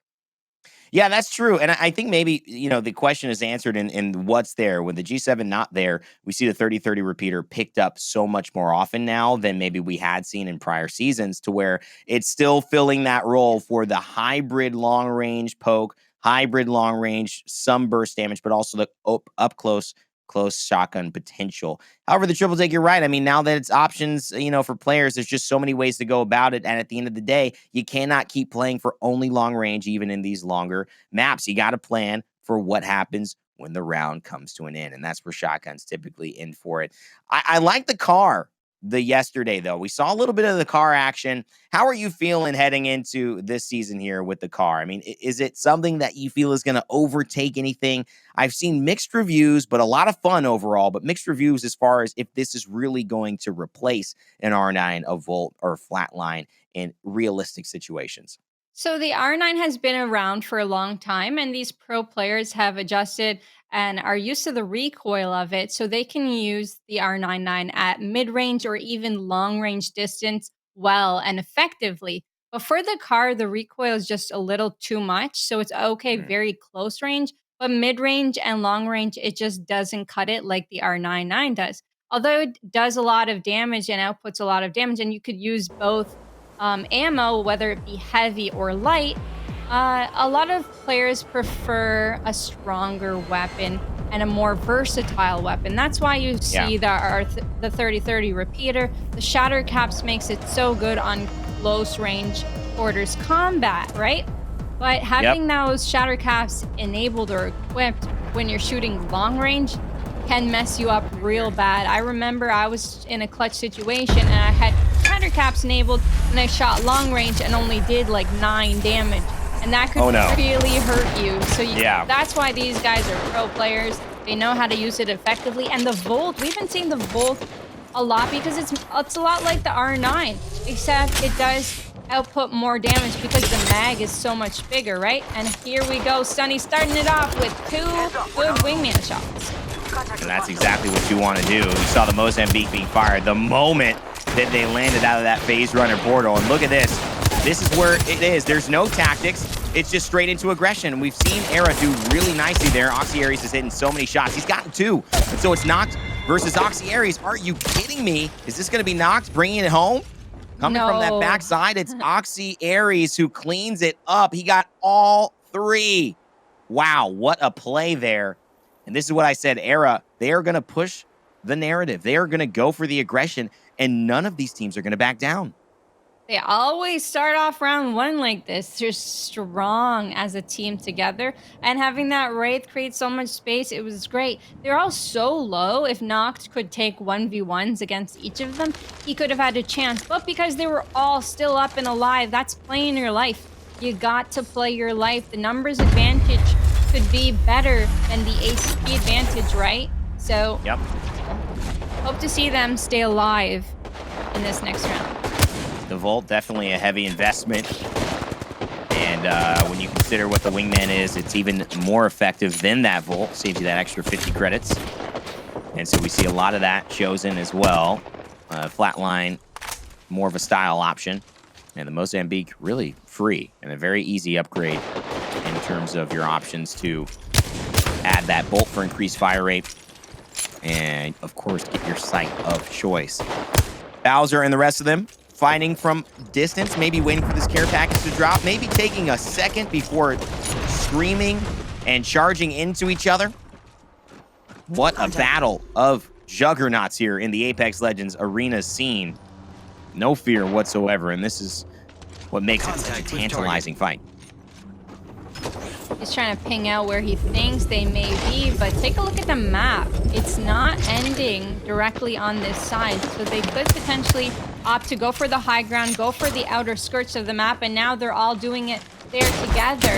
[SPEAKER 2] Yeah, that's true. And I think maybe, the question is answered in what's there. With the G7 not there, we see the 30-30 repeater picked up so much more often now than maybe we had seen in prior seasons, to where it's still filling that role for the hybrid long-range poke, hybrid long-range, some burst damage, but also the up close close shotgun potential. However, the triple take, you're right. I mean, now that it's options, for players, there's just so many ways to go about it. And at the end of the day, you cannot keep playing for only long range, even in these longer maps. You got to plan for what happens when the round comes to an end. And that's where shotguns typically in for it. I like the car yesterday, though. We saw a little bit of the car action. How are you feeling heading into this season here with the car? I mean, is it something that you feel is going to overtake anything? I've seen mixed reviews, but a lot of fun overall, but mixed reviews as far as if this is really going to replace an R9, a Volt, or Flatline in realistic situations.
[SPEAKER 3] So the R9 has been around for a long time, and these pro players have adjusted and are used to the recoil of it, so they can use the R99 at mid-range or even long-range distance well and effectively. But for the car, the recoil is just a little too much, so it's okay very close range, but mid-range and long range, it just doesn't cut it like the R99 does. Although it does a lot of damage and outputs a lot of damage, and you could use both ammo, whether it be heavy or light, a lot of players prefer a stronger weapon and a more versatile weapon. That's why you see the 30-30 repeater. The shatter caps makes it so good on close range quarters combat, right? But having those shatter caps enabled or equipped when you're shooting long range can mess you up real bad. I remember I was in a clutch situation and I had shatter caps enabled and I shot long range and only did like 9 damage. And that could really hurt you. So that's why these guys are pro players. They know how to use it effectively. And the Volt, we've been seeing the Volt a lot because it's a lot like the R9, except it does output more damage because the mag is so much bigger, right? And here we go, Stuhni starting it off with 2 good wingman shots.
[SPEAKER 2] And that's exactly what you want to do. You saw the Mozambique being fired the moment that they landed out of that phase runner portal. And look at this. This is where it is. There's no tactics. It's just straight into aggression. We've seen Era do really nicely there. Eurice is hitting so many shots. He's gotten 2. And so it's Knoqd versus Eurice. Are you kidding me? Is this going to be Knoqd bringing it home? Coming from that backside, it's Eurice who cleans it up. He got all 3. Wow, what a play there. And this is what I said, Era, they are going to push the narrative. They are going to go for the aggression, and none of these teams are going to back down.
[SPEAKER 3] They always start off round 1 like this. They're strong as a team together. And having that Wraith create so much space, it was great. They're all so low. If Knoqd could take 1v1s against each of them, he could have had a chance. But because they were all still up and alive, that's playing your life. You got to play your life. The numbers advantage could be better than the ACP advantage, right? So hope to see them stay alive in this next round.
[SPEAKER 2] The Volt, definitely a heavy investment. And when you consider what the wingman is, it's even more effective than that Volt. Saves you that extra 50 credits. And so we see a lot of that chosen as well. Flatline, more of a style option. And the Mozambique, really free and a very easy upgrade in terms of your options to add that bolt for increased fire rate. And, of course, get your sight of choice. Bowswer and the rest of them fighting from distance, maybe waiting for this care package to drop, maybe taking a second before screaming and charging into each other. What a battle of juggernauts here in the Apex Legends arena scene. No fear whatsoever, and this is what makes it such a tantalizing fight.
[SPEAKER 3] He's trying to ping out where he thinks they may be, but take a look at the map. It's not ending directly on this side, so they could potentially opt to go for the high ground, go for the outer skirts of the map, and now they're all doing it there together.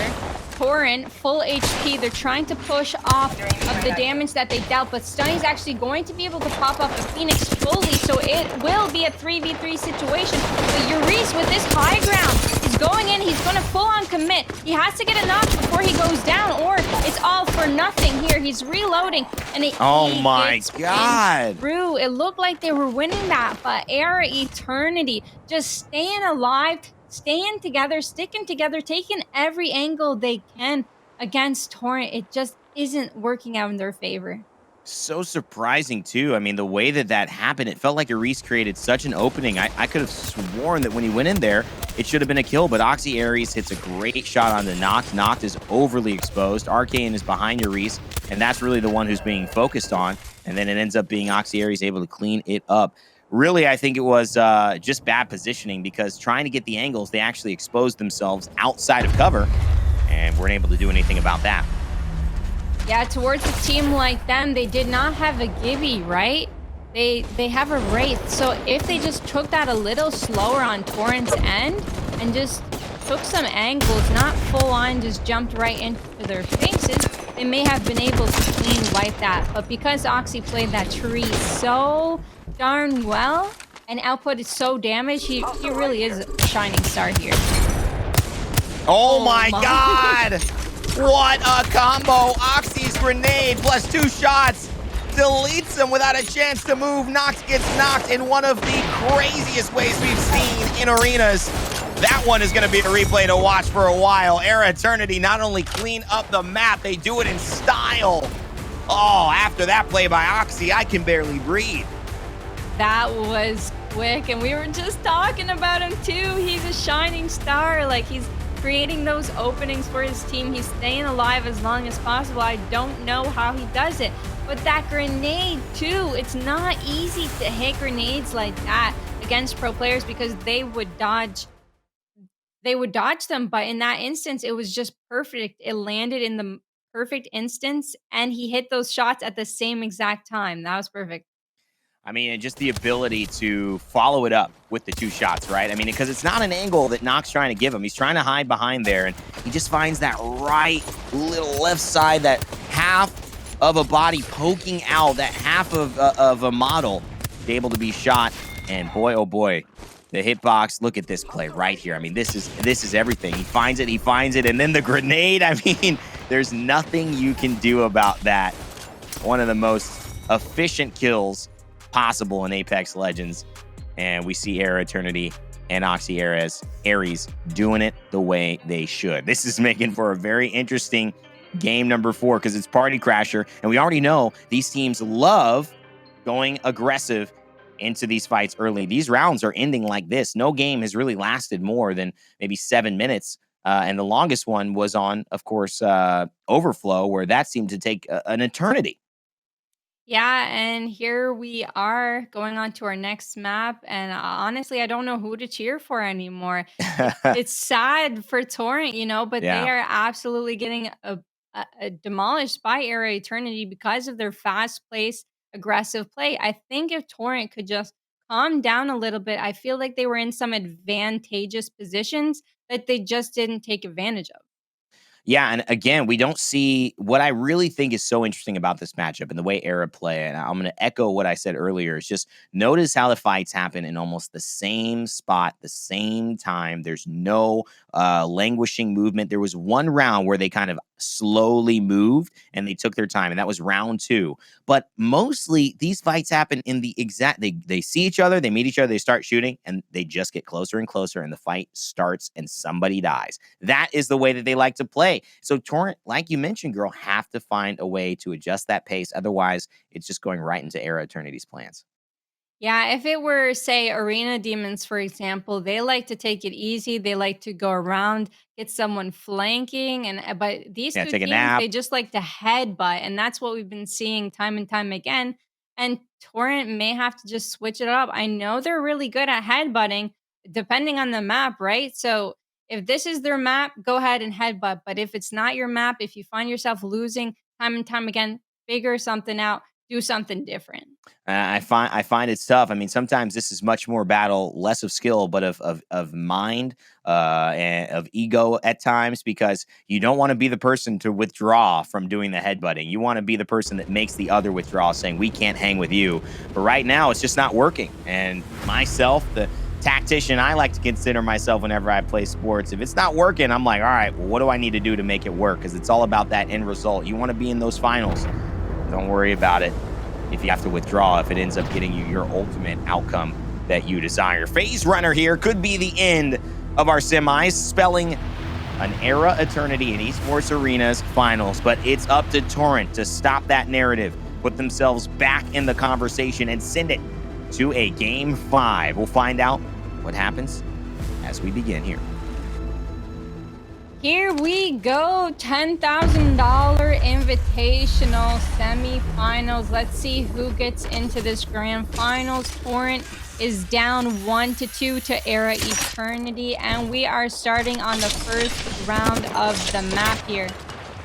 [SPEAKER 3] Torrent, full HP. They're trying to push off of the damage that they dealt, but Stuhni's actually going to be able to pop up the Phoenix fully, so it will be a 3v3 situation. But Eurice with this high ground is going in. He's going to full-on commit. He has to get a knock before he goes down, or it's all for nothing here. He's reloading, and he
[SPEAKER 2] my God.
[SPEAKER 3] Through. It looked like they were winning that, but Era Eternity just staying alive, staying together, sticking together, taking every angle they can against Torrent. It just isn't working out in their favor.
[SPEAKER 2] So surprising, too. I mean, the way that happened, it felt like Eurice created such an opening. I could have sworn that when he went in there, it should have been a kill, but Eurice hits a great shot on the Knoqd. Knoqd is overly exposed. Arcane is behind Eurice, and that's really the one who's being focused on. And then it ends up being Eurice able to clean it up. Really, I think it was just bad positioning because trying to get the angles, they actually exposed themselves outside of cover and weren't able to do anything about that.
[SPEAKER 3] Yeah, towards a team like them, they did not have a Gibby, right? They have a Wraith. So if they just took that a little slower on Torrent's end and just took some angles, not full on, just jumped right into their faces, they may have been able to clean wipe that. But because Oxy played that tree so darn well and outputted so damaged, he really is a shining star here.
[SPEAKER 2] Oh my god! What a combo! Oxy's grenade plus 2 shots deletes him without a chance to move. Knoqd gets knocked in one of the craziest ways we've seen in arenas. That one is going to be a replay to watch for a while. Era Eternity not only clean up the map, they do it in style. Oh, after that play by Oxy, I can barely breathe.
[SPEAKER 3] That was quick, and we were just talking about him too. He's a shining star. Like, he's creating those openings for his team. He's staying alive as long as possible. I don't know how he does it. But that grenade too, it's not easy to hit grenades like that against pro players because they would dodge them. But in that instance, it was just perfect. It landed in the perfect instance, and he hit those shots at the same exact time. That was perfect.
[SPEAKER 2] I mean, and just the ability to follow it up with the 2 shots, right? I mean, because it's not an angle that Knoqd's trying to give him. He's trying to hide behind there, and he just finds that right little left side, that half of a body poking out, that half of a model able to be shot. And boy, oh boy, the hitbox. Look at this play right here. I mean, this is everything. He finds it, and then the grenade. I mean, there's nothing you can do about that. One of the most efficient kills possible in Apex Legends, and we see Era Eternity and Eurice doing it the way they should. This is making for a very interesting game number 4 because it's Party Crasher, and we already know these teams love going aggressive into these fights early. These rounds are ending like this. No game has really lasted more than maybe 7 minutes, and the longest one was on, of course, Overflow, where that seemed to take an eternity.
[SPEAKER 3] Yeah, and here we are going on to our next map, and honestly, I don't know who to cheer for anymore. It's sad for Torrent, but
[SPEAKER 2] Yeah.
[SPEAKER 3] they are absolutely getting demolished by Era Eternity because of their fast-paced, aggressive play. I think if Torrent could just calm down a little bit, I feel like they were in some advantageous positions that they just didn't take advantage of.
[SPEAKER 2] Yeah, and again, we don't see what I really think is so interesting about this matchup and the way Era play. And I'm going to echo what I said earlier. Is just notice how the fights happen in almost the same spot, the same time. There's no languishing movement. There was one round where they kind of slowly moved and they took their time, and that was round 2. But mostly these fights happen in the exact, they see each other, they meet each other, they start shooting, and they just get closer and closer, and the fight starts and somebody dies. That is the way that they like to play. So Torrent, like you mentioned, girl, have to find a way to adjust that pace. Otherwise, it's just going right into Era Eternity's plans.
[SPEAKER 3] Yeah, if it were, say, Arena Demons, for example, they like to take it easy. They like to go around, get someone flanking, but these two
[SPEAKER 2] take a
[SPEAKER 3] teams,
[SPEAKER 2] nap.
[SPEAKER 3] they just like to headbutt, and that's what we've been seeing time and time again. And Torrent may have to just switch it up. I know they're really good at headbutting, depending on the map, right? So if this is their map, go ahead and headbutt. But if it's not your map, if you find yourself losing time and time again, figure something out, do something different.
[SPEAKER 2] I find it's tough. I mean, sometimes this is much more battle, less of skill, but of mind, and of ego at times, because you don't want to be the person to withdraw from doing the headbutting. You want to be the person that makes the other withdraw, saying we can't hang with you. But right now, it's just not working. And myself, the tactician I like to consider myself whenever I play sports, if it's not working, I'm like, all right, well, what do I need to do to make it work? Because it's all about that end result. You want to be in those finals. Don't worry about it if you have to withdraw, if it ends up getting you your ultimate outcome that you desire. Phase Runner here could be the end of our semis, spelling an Era Eternity in Esports Arenas finals, but it's up to Torrent to stop that narrative, put themselves back in the conversation, and send it to a Game 5. We'll find out what happens as we begin here.
[SPEAKER 3] Here we go, $10,000 Invitational Semifinals. Let's see who gets into this grand finals. Torrent is down 1-2 to Era Eternity, and we are starting on the first round of the map here.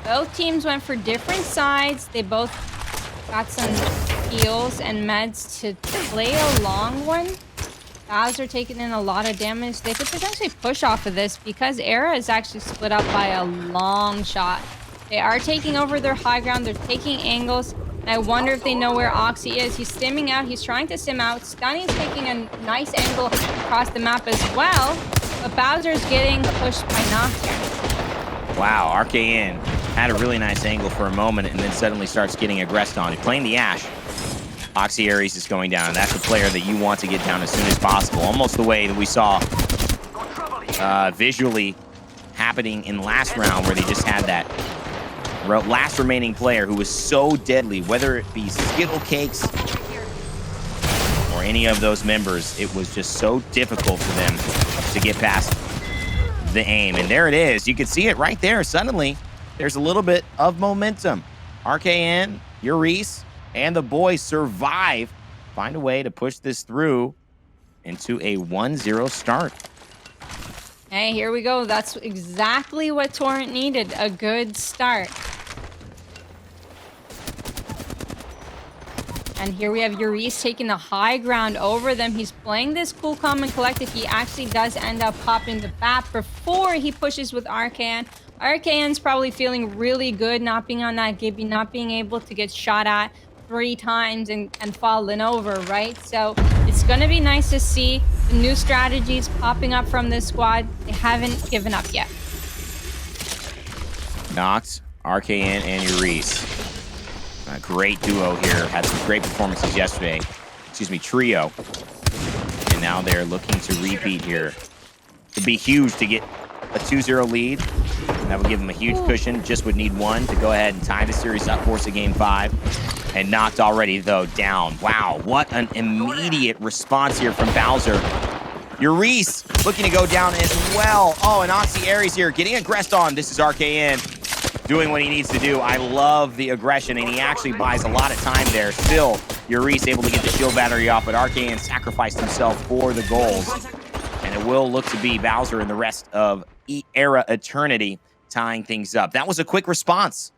[SPEAKER 3] Both teams went for different sides. They both got some heals and meds to play a long one. Bowswer taking in a lot of damage. They could potentially push off of this because Era is actually split up by a long shot. They are taking over their high ground. They're taking angles. And I wonder if they know where Oxy is. He's stimming out. He's trying to sim out. Stuhni's taking a nice angle across the map as well. But Bowser's getting pushed by Knoqd here.
[SPEAKER 2] Wow, RKN had a really nice angle for a moment and then suddenly starts getting aggressed on. He's playing the Ashe. Eurice is going down, and that's a player that you want to get down as soon as possible. Almost the way that we saw visually happening in last round, where they just had that last remaining player who was so deadly, whether it be Skittle Cakes or any of those members. It was just so difficult for them to get past the aim. And there it is. You can see it right there. Suddenly, there's a little bit of momentum. RKN, Eurice, and the boys survive, find a way to push this through into a 1-0 start.
[SPEAKER 3] Hey, here we go. That's exactly what Torrent needed, a good start. And here we have Eurice taking the high ground over them. He's playing this cool, calm, and collected. He actually does end up popping the bat before he pushes with RKN. RKN's probably feeling really good not being on that Gibby, not being able to get shot at 3 times and falling over, right? So it's going to be nice to see the new strategies popping up from this squad. They haven't given up yet.
[SPEAKER 2] Knoqd, RKN, and Eurice. A great duo here. Had some great performances yesterday. Excuse me, trio. And now they're looking to repeat here. It'd be huge to get a 2-0 lead. That would give them a huge cushion. Just would need one to go ahead and tie the series up, force a game 5. And Knoqd already, though, down. Wow, what an immediate response here from Bowswer. Eurice looking to go down as well. Oh, and Eurice here getting aggressed on. This is RKN doing what he needs to do. I love the aggression, and he actually buys a lot of time there. Still, Eurice able to get the shield battery off, but RKN sacrificed himself for the goals. And it will look to be Bowswer and the rest of Era Eternity tying things up. That was a quick response.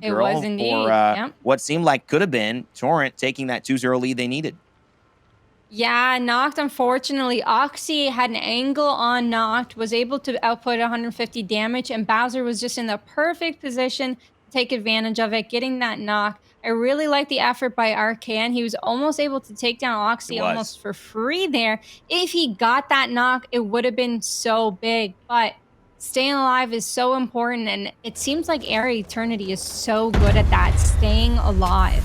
[SPEAKER 3] It was indeed.
[SPEAKER 2] For what seemed like could have been Torrent taking that 2-0 lead they needed.
[SPEAKER 3] Yeah, Knoqd, unfortunately, Oxy had an angle on Knoqd, was able to output 150 damage, and Bowswer was just in the perfect position to take advantage of it, getting that knock. I really like the effort by RKN. He was almost able to take down Oxy almost for free there. If he got that knock, it would have been so big, but staying alive is so important, and it seems like Era Eternity is so good at that, staying alive.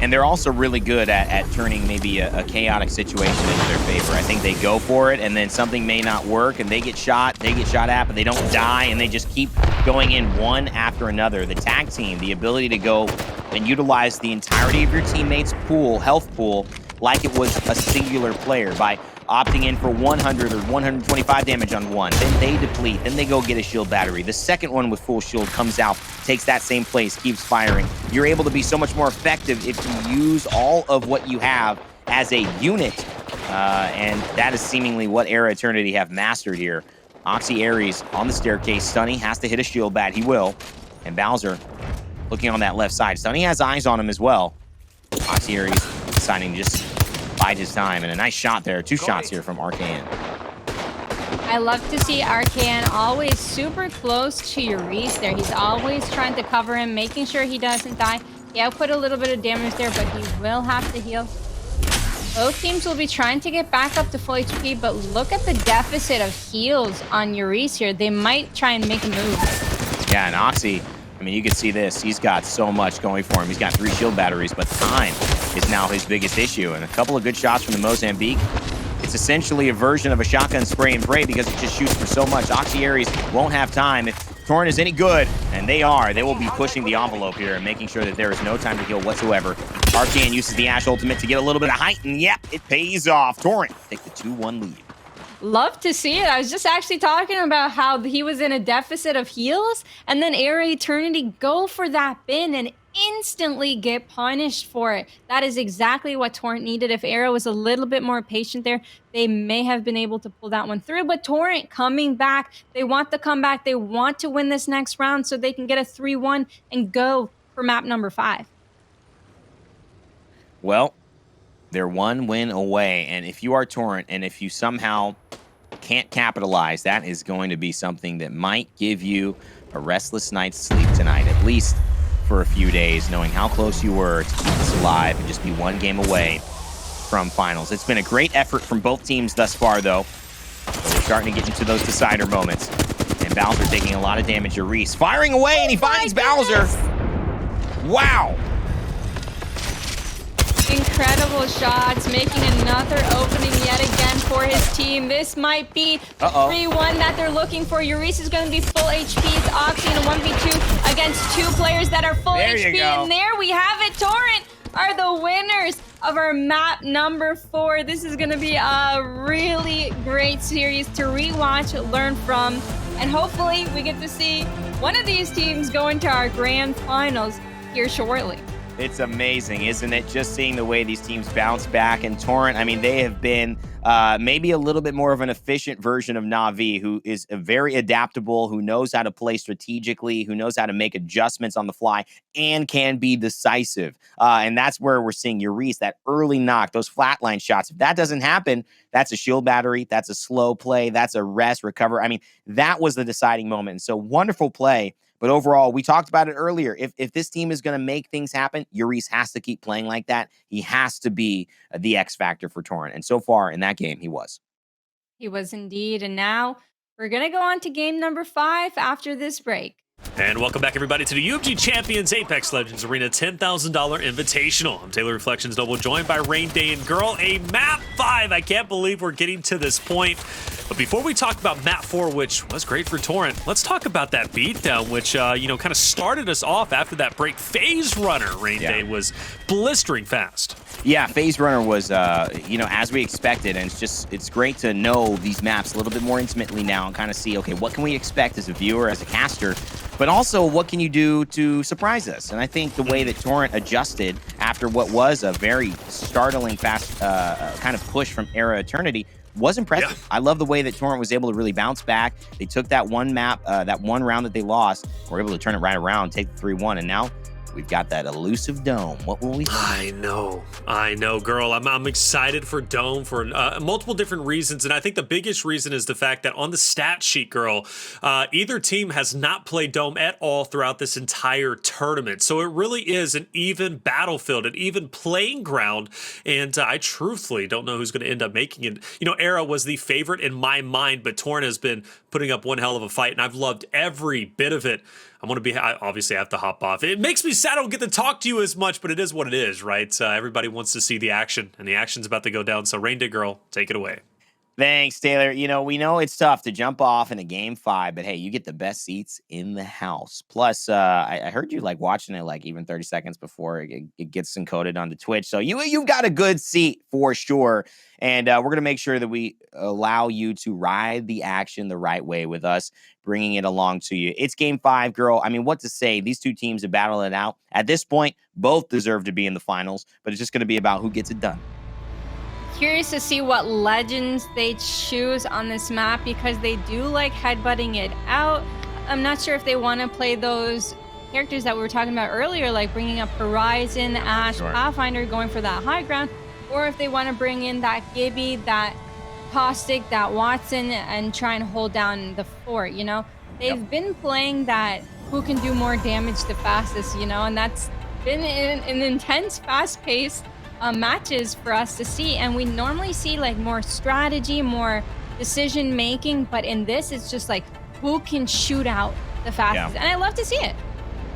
[SPEAKER 2] And they're also really good at turning maybe a chaotic situation into their favor. I think they go for it, and then something may not work, and they get shot at, but they don't die, and they just keep going in one after another. The tag team, the ability to go and utilize the entirety of your teammates' pool, health pool, like it was a singular player by opting in for 100 or 125 damage on one. Then they deplete. Then they go get a shield battery. The second one with full shield comes out, takes that same place, keeps firing. You're able to be so much more effective if you use all of what you have as a unit. And that is seemingly what Era Eternity have mastered here. Eurice on the staircase. Stuhni has to hit a shield bat. He will. And Bowswer looking on that left side. Stuhni has eyes on him as well. Eurice deciding to just bide his time, and a nice shot there. 2 shots here from RKN.
[SPEAKER 3] I love to see RKN always super close to Eurice there. He's always trying to cover him, making sure he doesn't die. He output a little bit of damage there, but he will have to heal. Both teams will be trying to get back up to full HP, but look at the deficit of heals on Eurice here. They might try and make a move.
[SPEAKER 2] Yeah, and Oxy, I mean, you can see this. He's got so much going for him. He's got 3 shield batteries, but time is now his biggest issue. And a couple of good shots from the Mozambique. It's essentially a version of a shotgun spray and pray because it just shoots for so much. Eurice won't have time. If Torrent is any good, and they are, they will be pushing the envelope here and making sure that there is no time to heal whatsoever. RKN uses the Ashe ultimate to get a little bit of height, and yep, it pays off. Torrent take the 2-1 lead.
[SPEAKER 3] Love to see it. I was just actually talking about how he was in a deficit of heals, and then Era Eternity go for that bin and instantly get punished for it. That is exactly what Torrent needed. If Era was a little bit more patient there, they may have been able to pull that one through. But Torrent coming back, they want the comeback. They want to win this next round so they can get a 3-1 and go for map number 5.
[SPEAKER 2] Well, they're one win away, and if you are Torrent, and if you somehow can't capitalize, that is going to be something that might give you a restless night's sleep tonight, at least for a few days, knowing how close you were to keep this alive and just be one game away from finals. It's been a great effort from both teams thus far, though. But we're starting to get into those decider moments. And Bowswer taking a lot of damage. Eurice firing away, and he finds Bowswer. Wow.
[SPEAKER 3] Incredible shots, making another opening yet again for his team. This might be the 3-1 that they're looking for. Eurice is going to be full HP. It's Oxy in a 1v2 against 2 players that are full HP. And there we have it. Torrent are the winners of our map number 4. This is going to be a really great series to rewatch, learn from, and hopefully we get to see one of these teams go into our grand finals here shortly.
[SPEAKER 2] It's amazing, isn't it? Just seeing the way these teams bounce back. And Torrent, I mean, they have been maybe a little bit more of an efficient version of Na'Vi, who is very adaptable, who knows how to play strategically, who knows how to make adjustments on the fly, and can be decisive. And that's where we're seeing Eurice, that early knock, those flatline shots. If that doesn't happen, that's a shield battery, that's a slow play, that's a rest, recover. I mean, that was the deciding moment. And so wonderful play. But overall, we talked about it earlier. If this team is going to make things happen, Eurice has to keep playing like that. He has to be the X factor for Torrent. And so far in that game, he was.
[SPEAKER 3] He was indeed. And now we're going to go on to game number 5 after this break.
[SPEAKER 1] And welcome back, everybody, to the UMG Champions Apex Legends Arena $10,000 Invitational. I'm Taylor Reflections Noble, joined by Rain Day and Girl, a Map 5. I can't believe we're getting to this point. But before we talk about Map 4, which was great for Torrent, let's talk about that beatdown, which, kind of started us off after that break. Phase Runner, Rain Day, was blistering fast.
[SPEAKER 2] Yeah, Phase Runner was, as we expected, and it's great to know these maps a little bit more intimately now and kind of see, okay, what can we expect as a viewer, as a caster, but also what can you do to surprise us? And I think the way that Torrent adjusted after what was a very startling fast kind of push from Era Eternity was impressive. Yeah. I love the way that Torrent was able to really bounce back. They took that one map, that one round that they lost, were able to turn it right around, take the 3-1, and now we've got that elusive Dome. What will we see?
[SPEAKER 1] I know, girl. I'm excited for Dome for multiple different reasons, and I think the biggest reason is the fact that on the stat sheet, girl, either team has not played Dome at all throughout this entire tournament. So it really is an even battlefield, an even playing ground, and I truthfully don't know who's going to end up making it. Era was the favorite in my mind, but Torrent has been putting up one hell of a fight, and I've loved every bit of it. I obviously have to hop off. It makes me sad I don't get to talk to you as much, but it is what it is, right? Everybody wants to see the action, and the action's about to go down. So Rain Day Girl, take it away.
[SPEAKER 2] Thanks, Taylor. We know it's tough to jump off in a game 5, but hey, you get the best seats in the house. Plus, I heard you like watching it like even 30 seconds before it gets encoded onto Twitch. So you've got a good seat for sure. And we're going to make sure that we allow you to ride the action the right way with us, bringing it along to you. It's game 5, girl. I mean, what to say? These two teams have battled it out. At this point, both deserve to be in the finals, but it's just going to be about who gets it done.
[SPEAKER 3] Curious to see what legends they choose on this map because they do like headbutting it out. I'm not sure if they want to play those characters that we were talking about earlier, like bringing up Horizon, Ashe, sure, Pathfinder, going for that high ground, or if they want to bring in that Gibby, that Caustic, that Watson, and try and hold down the fort, They've been playing that who can do more damage the fastest, and that's been an intense, fast-paced matches for us to see, and we normally see like more strategy, more decision making, but in this it's just like who can shoot out the fastest, and I love to see it.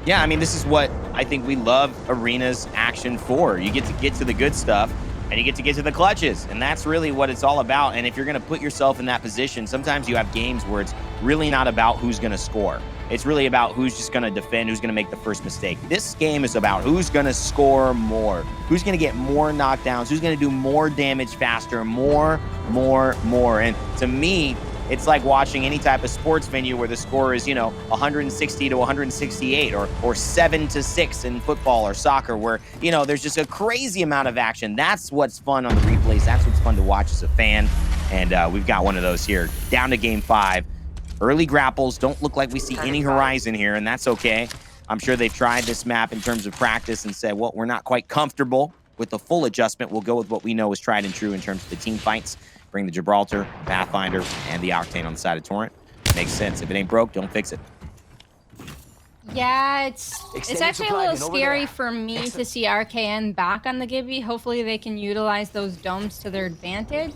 [SPEAKER 2] Yeah, I mean, this is what I think we love arenas action for. You get to the good stuff and you get to the clutches, and that's really what it's all about. And if you're going to put yourself in that position, sometimes you have games where it's really not about who's going to score. It's really about who's just going to defend, who's going to make the first mistake. This game is about who's going to score more, who's going to get more knockdowns, who's going to do more damage faster, more. And to me, it's like watching any type of sports venue where the score is, 160 to 168 or 7-6 in football or soccer where, there's just a crazy amount of action. That's what's fun on the replays. That's what's fun to watch as a fan. And we've got one of those here. Down to game 5. Early grapples. Don't look like we see any horizon here, and that's okay. I'm sure they've tried this map in terms of practice and said, well, we're not quite comfortable with the full adjustment. We'll go with what we know is tried and true in terms of the team fights. Bring the Gibraltar, Pathfinder, and the Octane on the side of Torrent. Makes sense. If it ain't broke, don't fix it.
[SPEAKER 3] Yeah, it's actually a little scary for me to see RKN back on the Gibby. Hopefully they can utilize those domes to their advantage.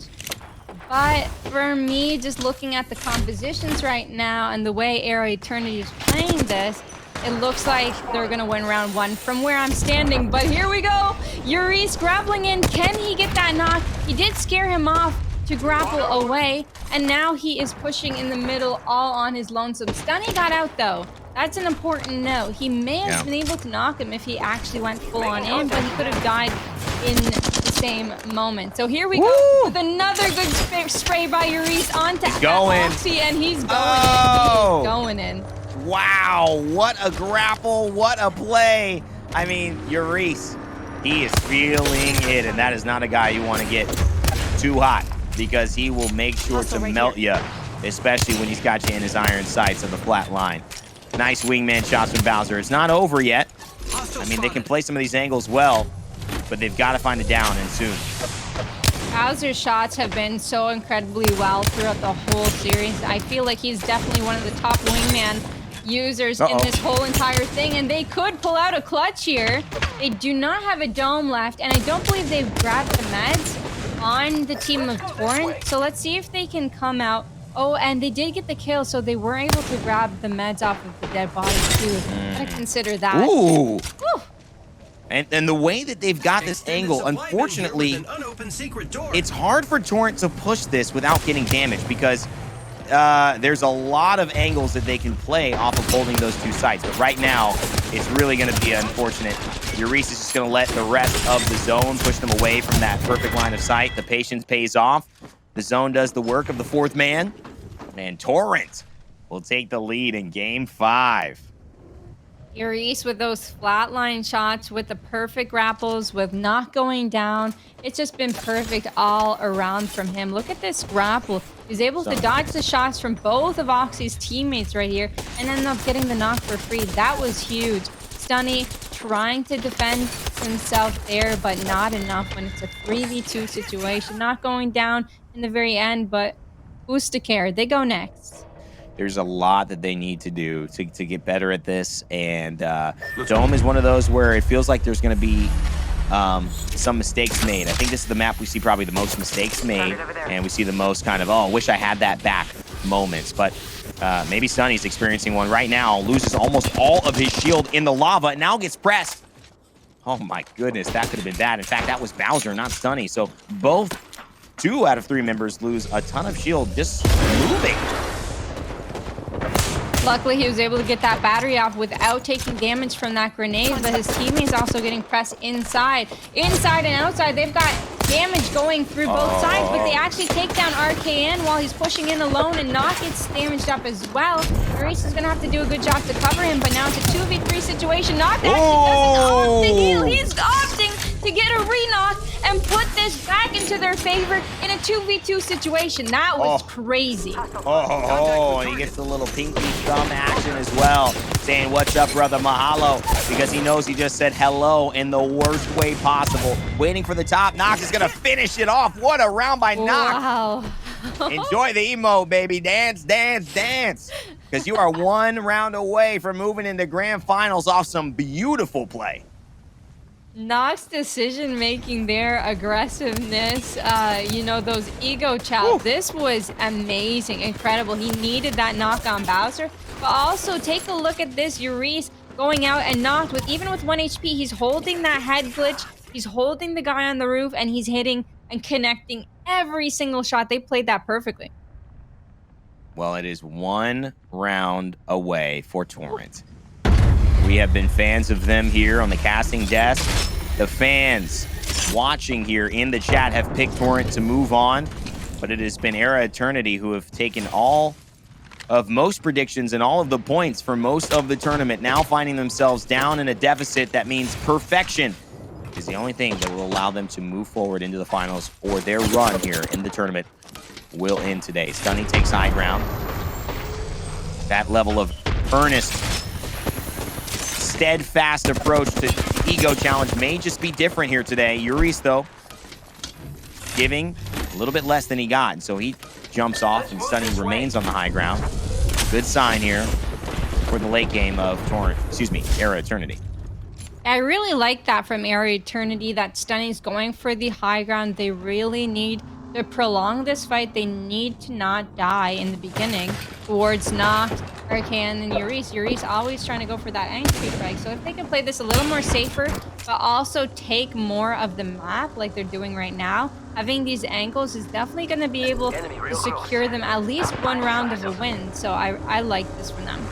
[SPEAKER 3] But for me, just looking at the compositions right now and the way Aero Eternity is playing this, it looks like they're going to win round 1 from where I'm standing. But here we go. Eurice grappling in. Can he get that knock? He did scare him off to grapple away, and now he is pushing in the middle all on his lonesome. Stuhni got out though. That's an important note. He may have been able to knock him if he actually went full on in, but he could have died in the same moment. So here we go with another good spray by Eurice onto Oxy, and he's going in. He's going in.
[SPEAKER 2] Wow, what a grapple, what a play. I mean, Eurice, he is feeling it, and that is not a guy you want to get too hot, because he will make sure to melt you, especially when he's got you in his iron sights of the flat line. Nice wingman shots from Bowswer. It's not over yet. I mean, they can play some of these angles well, but they've got to find it down and soon.
[SPEAKER 3] Bowser's shots have been so incredibly well throughout the whole series. I feel like he's definitely one of the top wingman users in this whole entire thing, and they could pull out a clutch here. They do not have a dome left, and I don't believe they've grabbed the meds on the team of Torrent. So let's see if they can come out. Oh, and they did get the kill, so they were able to grab the meds off of the dead body too. Gotta consider that.
[SPEAKER 2] Ooh. And the way that they've got this angle, unfortunately, it's hard for Torrent to push this without getting damaged, because there's a lot of angles that they can play off of holding those two sites. But right now, it's really going to be unfortunate. Eurice is just going to let the rest of the zone push them away from that perfect line of sight. The patience pays off. The zone does the work of the fourth man. And Torrent will take the lead in game 5.
[SPEAKER 3] Eurice with those flatline shots, with the perfect grapples, with not going down. It's just been perfect all around from him. Look at this grapple. He's able to dodge the shots from both of Oxy's teammates right here and end up getting the knock for free. That was huge. Stuhni trying to defend himself there, but not enough when it's a 3v2 situation. Not going down in the very end, but who's to care? They go next.
[SPEAKER 2] There's a lot that they need to do to get better at this, and Dome is one of those where it feels like there's going to be some mistakes made. I think this is the map we see probably the most mistakes made, and we see the most kind of, oh, wish I had that back moments. But maybe Stuhni's experiencing one right now. Loses almost all of his shield in the lava, and now gets pressed. Oh my goodness, that could have been bad. In fact, that was Bowswer, not Stuhni. So both 2 out of 3 members lose a ton of shield just moving.
[SPEAKER 3] Luckily, he was able to get that battery off without taking damage from that grenade, but his teammates also getting pressed inside. Inside and outside, they've got damage going through both sides, but they actually take down RKN while he's pushing in alone, and Knoqd gets damaged up as well. Eurice is going to have to do a good job to cover him, but now it's a 2v3 situation. Knoqd actually doesn't opt to heal. He's opting to get a re-knock and put this back into their favor in a 2v2 situation. That was crazy.
[SPEAKER 2] And he gets the little pinky thumb action as well, saying, what's up, brother, mahalo, because he knows he just said hello in the worst way possible. Waiting for the top. Knoqd is going to finish it off. What a round by Knoqd.
[SPEAKER 3] Wow.
[SPEAKER 2] Enjoy the emo, baby. Dance, dance, dance. Because you are 1 round away from moving into grand finals off some beautiful play.
[SPEAKER 3] Knoqd's decision-making there, aggressiveness, those ego chows. This was amazing, incredible. He needed that knock on Bowser. But also, take a look at this. Eurice going out and Knoqd, even with 1 HP, he's holding that head glitch. He's holding the guy on the roof, and he's hitting and connecting every single shot. They played that perfectly.
[SPEAKER 2] Well, it is 1 round away for Torrent. We have been fans of them here on the casting desk. The fans watching here in the chat have picked Torrent to move on, but it has been Era Eternity who have taken all of most predictions and all of the points for most of the tournament, now finding themselves down in a deficit. That means perfection is the only thing that will allow them to move forward into the finals, or their run here in the tournament will end today. Stuhni takes high ground. That level of earnest, steadfast approach to the ego challenge may just be different here today. Eurice, though, giving a little bit less than he got, and so he jumps off, and Stuhni remains on the high ground. Good sign here for the late game of Era Eternity.
[SPEAKER 3] I really like that from Era Eternity, that Stuhni's going for the high ground. They really need to prolong this fight. They need to not die in the beginning towards Knoqd, Arcane, and Eurice. Eurice always trying to go for that entry strike. So if they can play this a little more safer, but also take more of the map like they're doing right now, having these angles is definitely going to be able to secure them at least 1 round of a win. So I like this from them.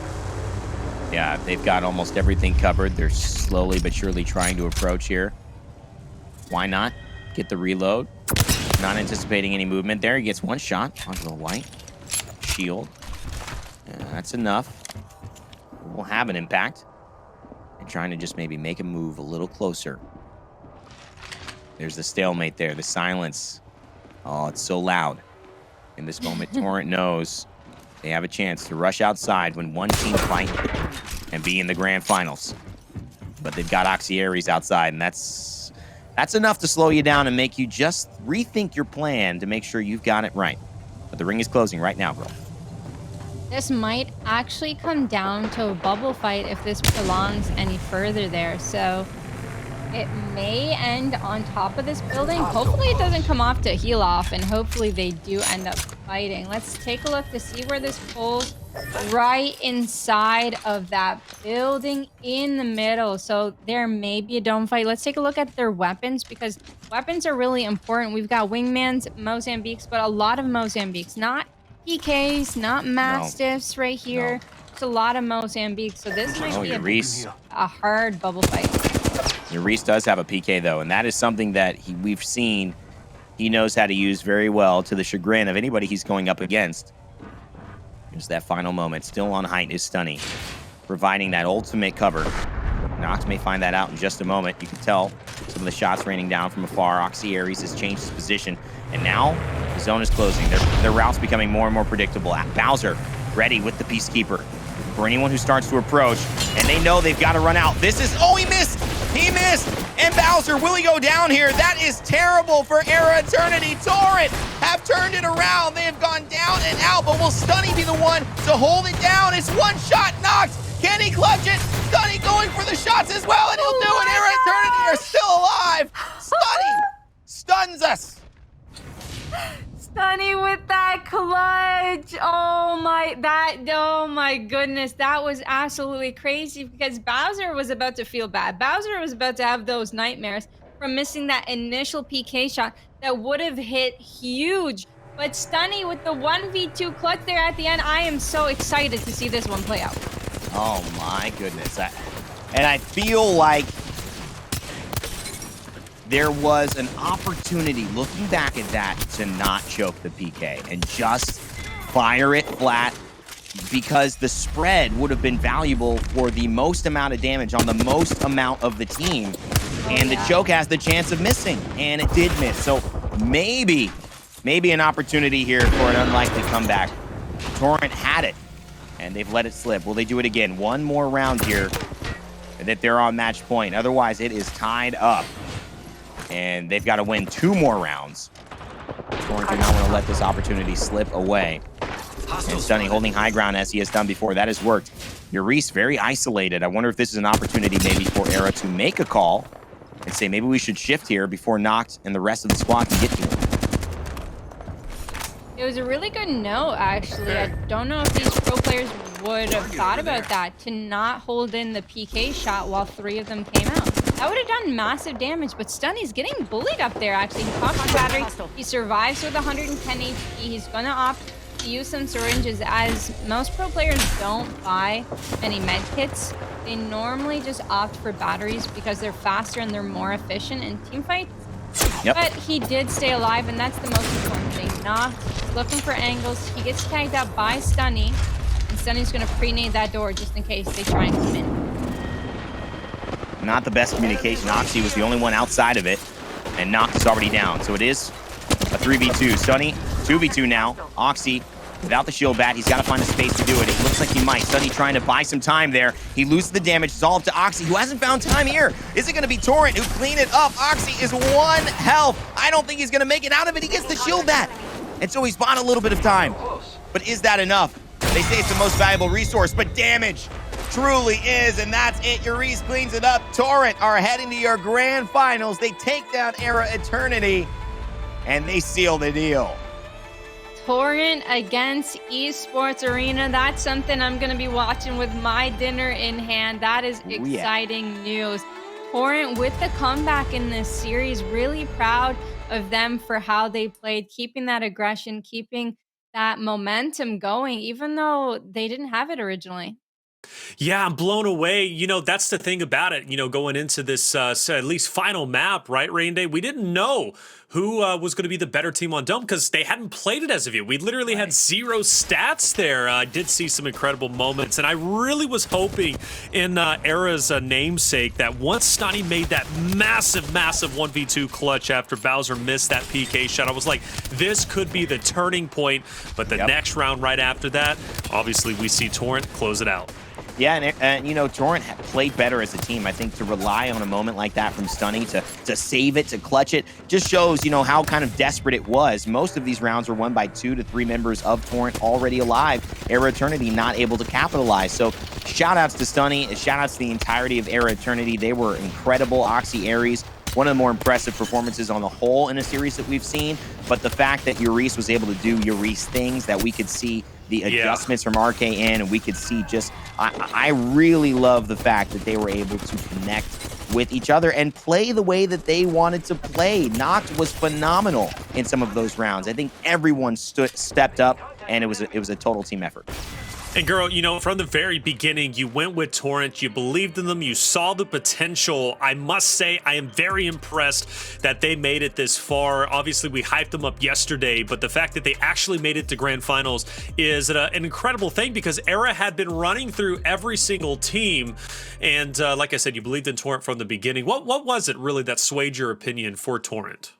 [SPEAKER 2] Yeah, they've got almost everything covered. They're slowly but surely trying to approach here. Why not get the reload? Not anticipating any movement there. He gets 1 shot onto the white shield. That's enough. Will have an impact. And trying to just maybe make a move a little closer. There's the stalemate there, the silence. Oh, it's so loud. In this moment, Torrent knows they have a chance to rush outside when one team fight and be in the grand finals. But they've got Eurice outside, and that's enough to slow you down and make you just rethink your plan to make sure you've got it right. But the ring is closing right now, bro.
[SPEAKER 3] This might actually come down to a bubble fight if this prolongs any further there. So it may end on top of this building. Hopefully it doesn't come off to heal off, and hopefully they do end up fighting. Let's take a look to see where this pulls. Right inside of that building in the middle. So there may be a dome fight. Let's take a look at their weapons, because weapons are really important. We've got wingmans, Mozambiques, but a lot of Mozambiques. Not PKs, not Mastiffs right here. It's a lot of Mozambiques. So this might be a hard bubble fight.
[SPEAKER 2] Eurice does have a PK, though, and that is something that we've seen he knows how to use very well, to the chagrin of anybody he's going up against. Here's that final moment. Still on height is Stuhni, providing that ultimate cover. Knoqd may find that out in just a moment. You can tell some of the shots raining down from afar. Eurice has changed his position, and now the zone is closing. Their route's becoming more and more predictable. Bowswer ready with the Peacekeeper for anyone who starts to approach, and they know they've got to run out. This is, oh, he missed! He missed! And Bowswer, will he go down here? That is terrible for Era Eternity. Torrent have turned it around. They have gone down and out, but will Stuhni be the one to hold it down? It's 1 shot, Knoqd. Can he clutch it? Stuhni going for the shots as well, and he'll do it. Era Eternity are still alive. Stuhni stuns us.
[SPEAKER 3] Stuhni with that clutch. Oh my goodness. That was absolutely crazy, because Bowswer was about to feel bad. Bowswer was about to have those nightmares from missing that initial PK shot that would have hit huge. But Stuhni with the 1v2 clutch there at the end. I am so excited to see this one play out.
[SPEAKER 2] Oh my goodness. And I feel like there was an opportunity, looking back at that, to not choke the PK and just fire it flat, because the spread would have been valuable for the most amount of damage on the most amount of the team. And the choke has the chance of missing, and it did miss. So maybe an opportunity here for an unlikely comeback. Torrent had it, and they've let it slip. Will they do it again? One more round here that they're on match point. Otherwise, it is tied up. And they've got to win 2 more rounds. Torrent do not want to let this opportunity slip away. And Stuhni holding high ground as he has done before. That has worked. Eurice very isolated. I wonder if this is an opportunity maybe for Era to make a call and say, maybe we should shift here before Knoqd and the rest of the squad can get to him.
[SPEAKER 3] It was a really good note, actually. I don't know if these pro players would have thought about that, to not hold in the PK shot while 3 of them came out. That would have done massive damage, but Stuhni's getting bullied up there, actually. He pops the battery. He survives with 110 HP. He's going to opt to use some syringes, as most pro players don't buy any med kits. They normally just opt for batteries because they're faster and they're more efficient in team fights.
[SPEAKER 2] Yep.
[SPEAKER 3] But he did stay alive, and that's the most important thing. Knoqd is looking for angles. He gets tagged out by Stuhni, and Stunny's going to pre-nade that door just in case they try and come in.
[SPEAKER 2] Not the best communication. Oxy was the only one outside of it, and Knoqd is already down. So it is a 3v2. Stuhni, 2v2 now. Oxy, without the shield bat, he's got to find a space to do it. It looks like he might. Stuhni trying to buy some time there. He loses the damage. It's all up to Oxy, who hasn't found time here. Is it going to be Torrent who clean it up? Oxy is 1 health. I don't think he's going to make it out of it. He gets the shield bat. And so he's bought a little bit of time. But is that enough? They say it's the most valuable resource, but damage truly is, and that's it. Eurice cleans it up. Torrent are heading to your grand finals. They take down Era Eternity, and they seal the deal.
[SPEAKER 3] Torrent against Esports Arena. That's something I'm going to be watching with my dinner in hand. That is exciting news. Torrent with the comeback in this series. Really proud of them for how they played, keeping that aggression, keeping that momentum going, even though they didn't have it originally.
[SPEAKER 1] Yeah, I'm blown away. You know, that's the thing about it. You know, going into this at least final map, right, Rain Day, we didn't know who was going to be the better team on Dome because they hadn't played it as of yet. We literally had 0 stats there. I did see some incredible moments, and I really was hoping in Era's namesake that once Stuhni made that massive 1v2 clutch after Bowswer missed that PK shot, I was like, this could be the turning point. But the next round right after that, obviously we see Torrent close it out.
[SPEAKER 2] Yeah, and you know, Torrent played better as a team. I think to rely on a moment like that from Stuhni to save it, to clutch it, just shows, you know, how kind of desperate it was. Most of these rounds were won by 2 to 3 members of Torrent already alive. Era Eternity not able to capitalize. So shout outs to Stuhni, shout outs to the entirety of Era Eternity. They were incredible. Oxy, Eurice, one of the more impressive performances on the whole in a series that we've seen. But the fact that Eurice was able to do Eurice things, that we could see the adjustments from RKN, and we could see just, I really love the fact that they were able to connect with each other and play the way that they wanted to play. Knoqd was phenomenal in some of those rounds. I think everyone stepped up, and it was a total team effort.
[SPEAKER 1] And girl, you know, from the very beginning, you went with Torrent, you believed in them, you saw the potential. I must say, I am very impressed that they made it this far. Obviously, we hyped them up yesterday, but the fact that they actually made it to grand finals is an incredible thing because Era had been running through every single team. And like I said, you believed in Torrent from the beginning. What was it really that swayed your opinion for Torrent?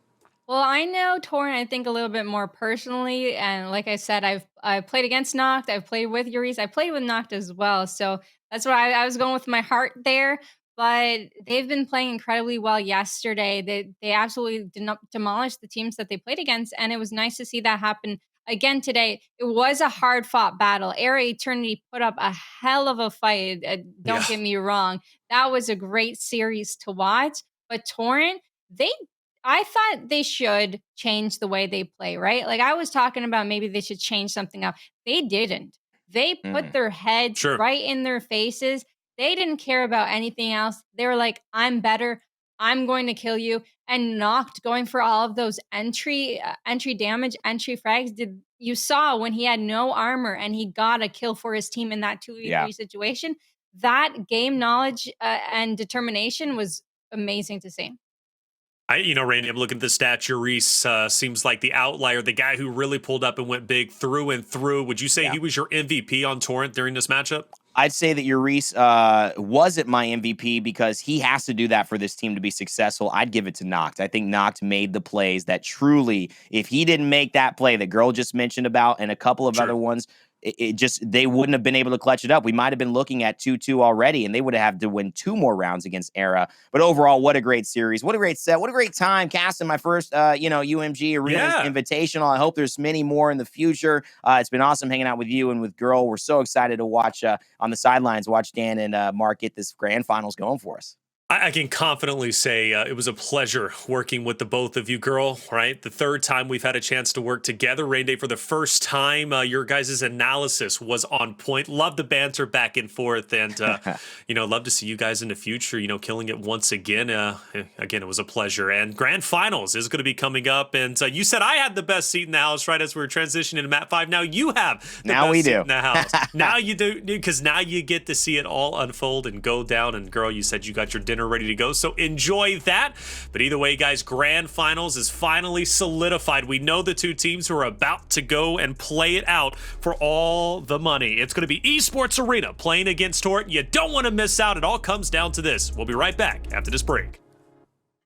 [SPEAKER 3] Well, I know Torrent, I think, a little bit more personally, and like I said, I've played against Knoqd, I've played with Eurice, I played with Knoqd as well, so that's why I was going with my heart there. But they've been playing incredibly well yesterday. They absolutely demolished the teams that they played against, and it was nice to see that happen again today. It was a hard fought battle. Era Eternity put up a hell of a fight. Don't get me wrong, that was a great series to watch. But Torrent, I thought they should change the way they play, right? Like I was talking about maybe they should change something up. They didn't. They put their heads right in their faces. They didn't care about anything else. They were like, I'm better. I'm going to kill you. And Knoqd going for all of those entry damage, entry frags. You saw when he had no armor and he got a kill for his team in that 2v3 situation. That game knowledge and determination was amazing to see.
[SPEAKER 1] You know, Randy, I'm looking at the stats. Eurice seems like the outlier, the guy who really pulled up and went big through and through. Would you say he was your MVP on Torrent during this matchup?
[SPEAKER 2] I'd say that Eurice wasn't my MVP because he has to do that for this team to be successful. I'd give it to Knoqd. I think Knoqd made the plays that truly, if he didn't make that play that girl just mentioned about and a couple of other ones, they wouldn't have been able to clutch it up. We might have been looking at 2-2 already, and they would have had to win 2 more rounds against Era. But overall, what a great series. What a great set. What a great time casting my first, UMG Arena Invitational. I hope there's many more in the future. It's been awesome hanging out with you and with Girl. We're so excited to watch on the sidelines, watch Dan and Mark get this grand finals going for us.
[SPEAKER 1] I can confidently say it was a pleasure working with the both of you, girl, right? The third time we've had a chance to work together. Rain Day, for the first time, your guys' analysis was on point. Love the banter back and forth, and, love to see you guys in the future, killing it once again. Again, it was a pleasure. And Grand Finals is going to be coming up, and you said I had the best seat in the house, right, as we were transitioning to Map 5. Now you have the best seat in the house. Now you do, because now you get to see it all unfold and go down, and girl, you said you got your dinner ready to go, so enjoy that. But either way, guys, Grand Finals is finally solidified. We know the two teams who are about to go and play it out for all the money. It's going to be Esports Arena playing against Torrent. You don't want to miss out. It all comes down to this. We'll be right back after this break.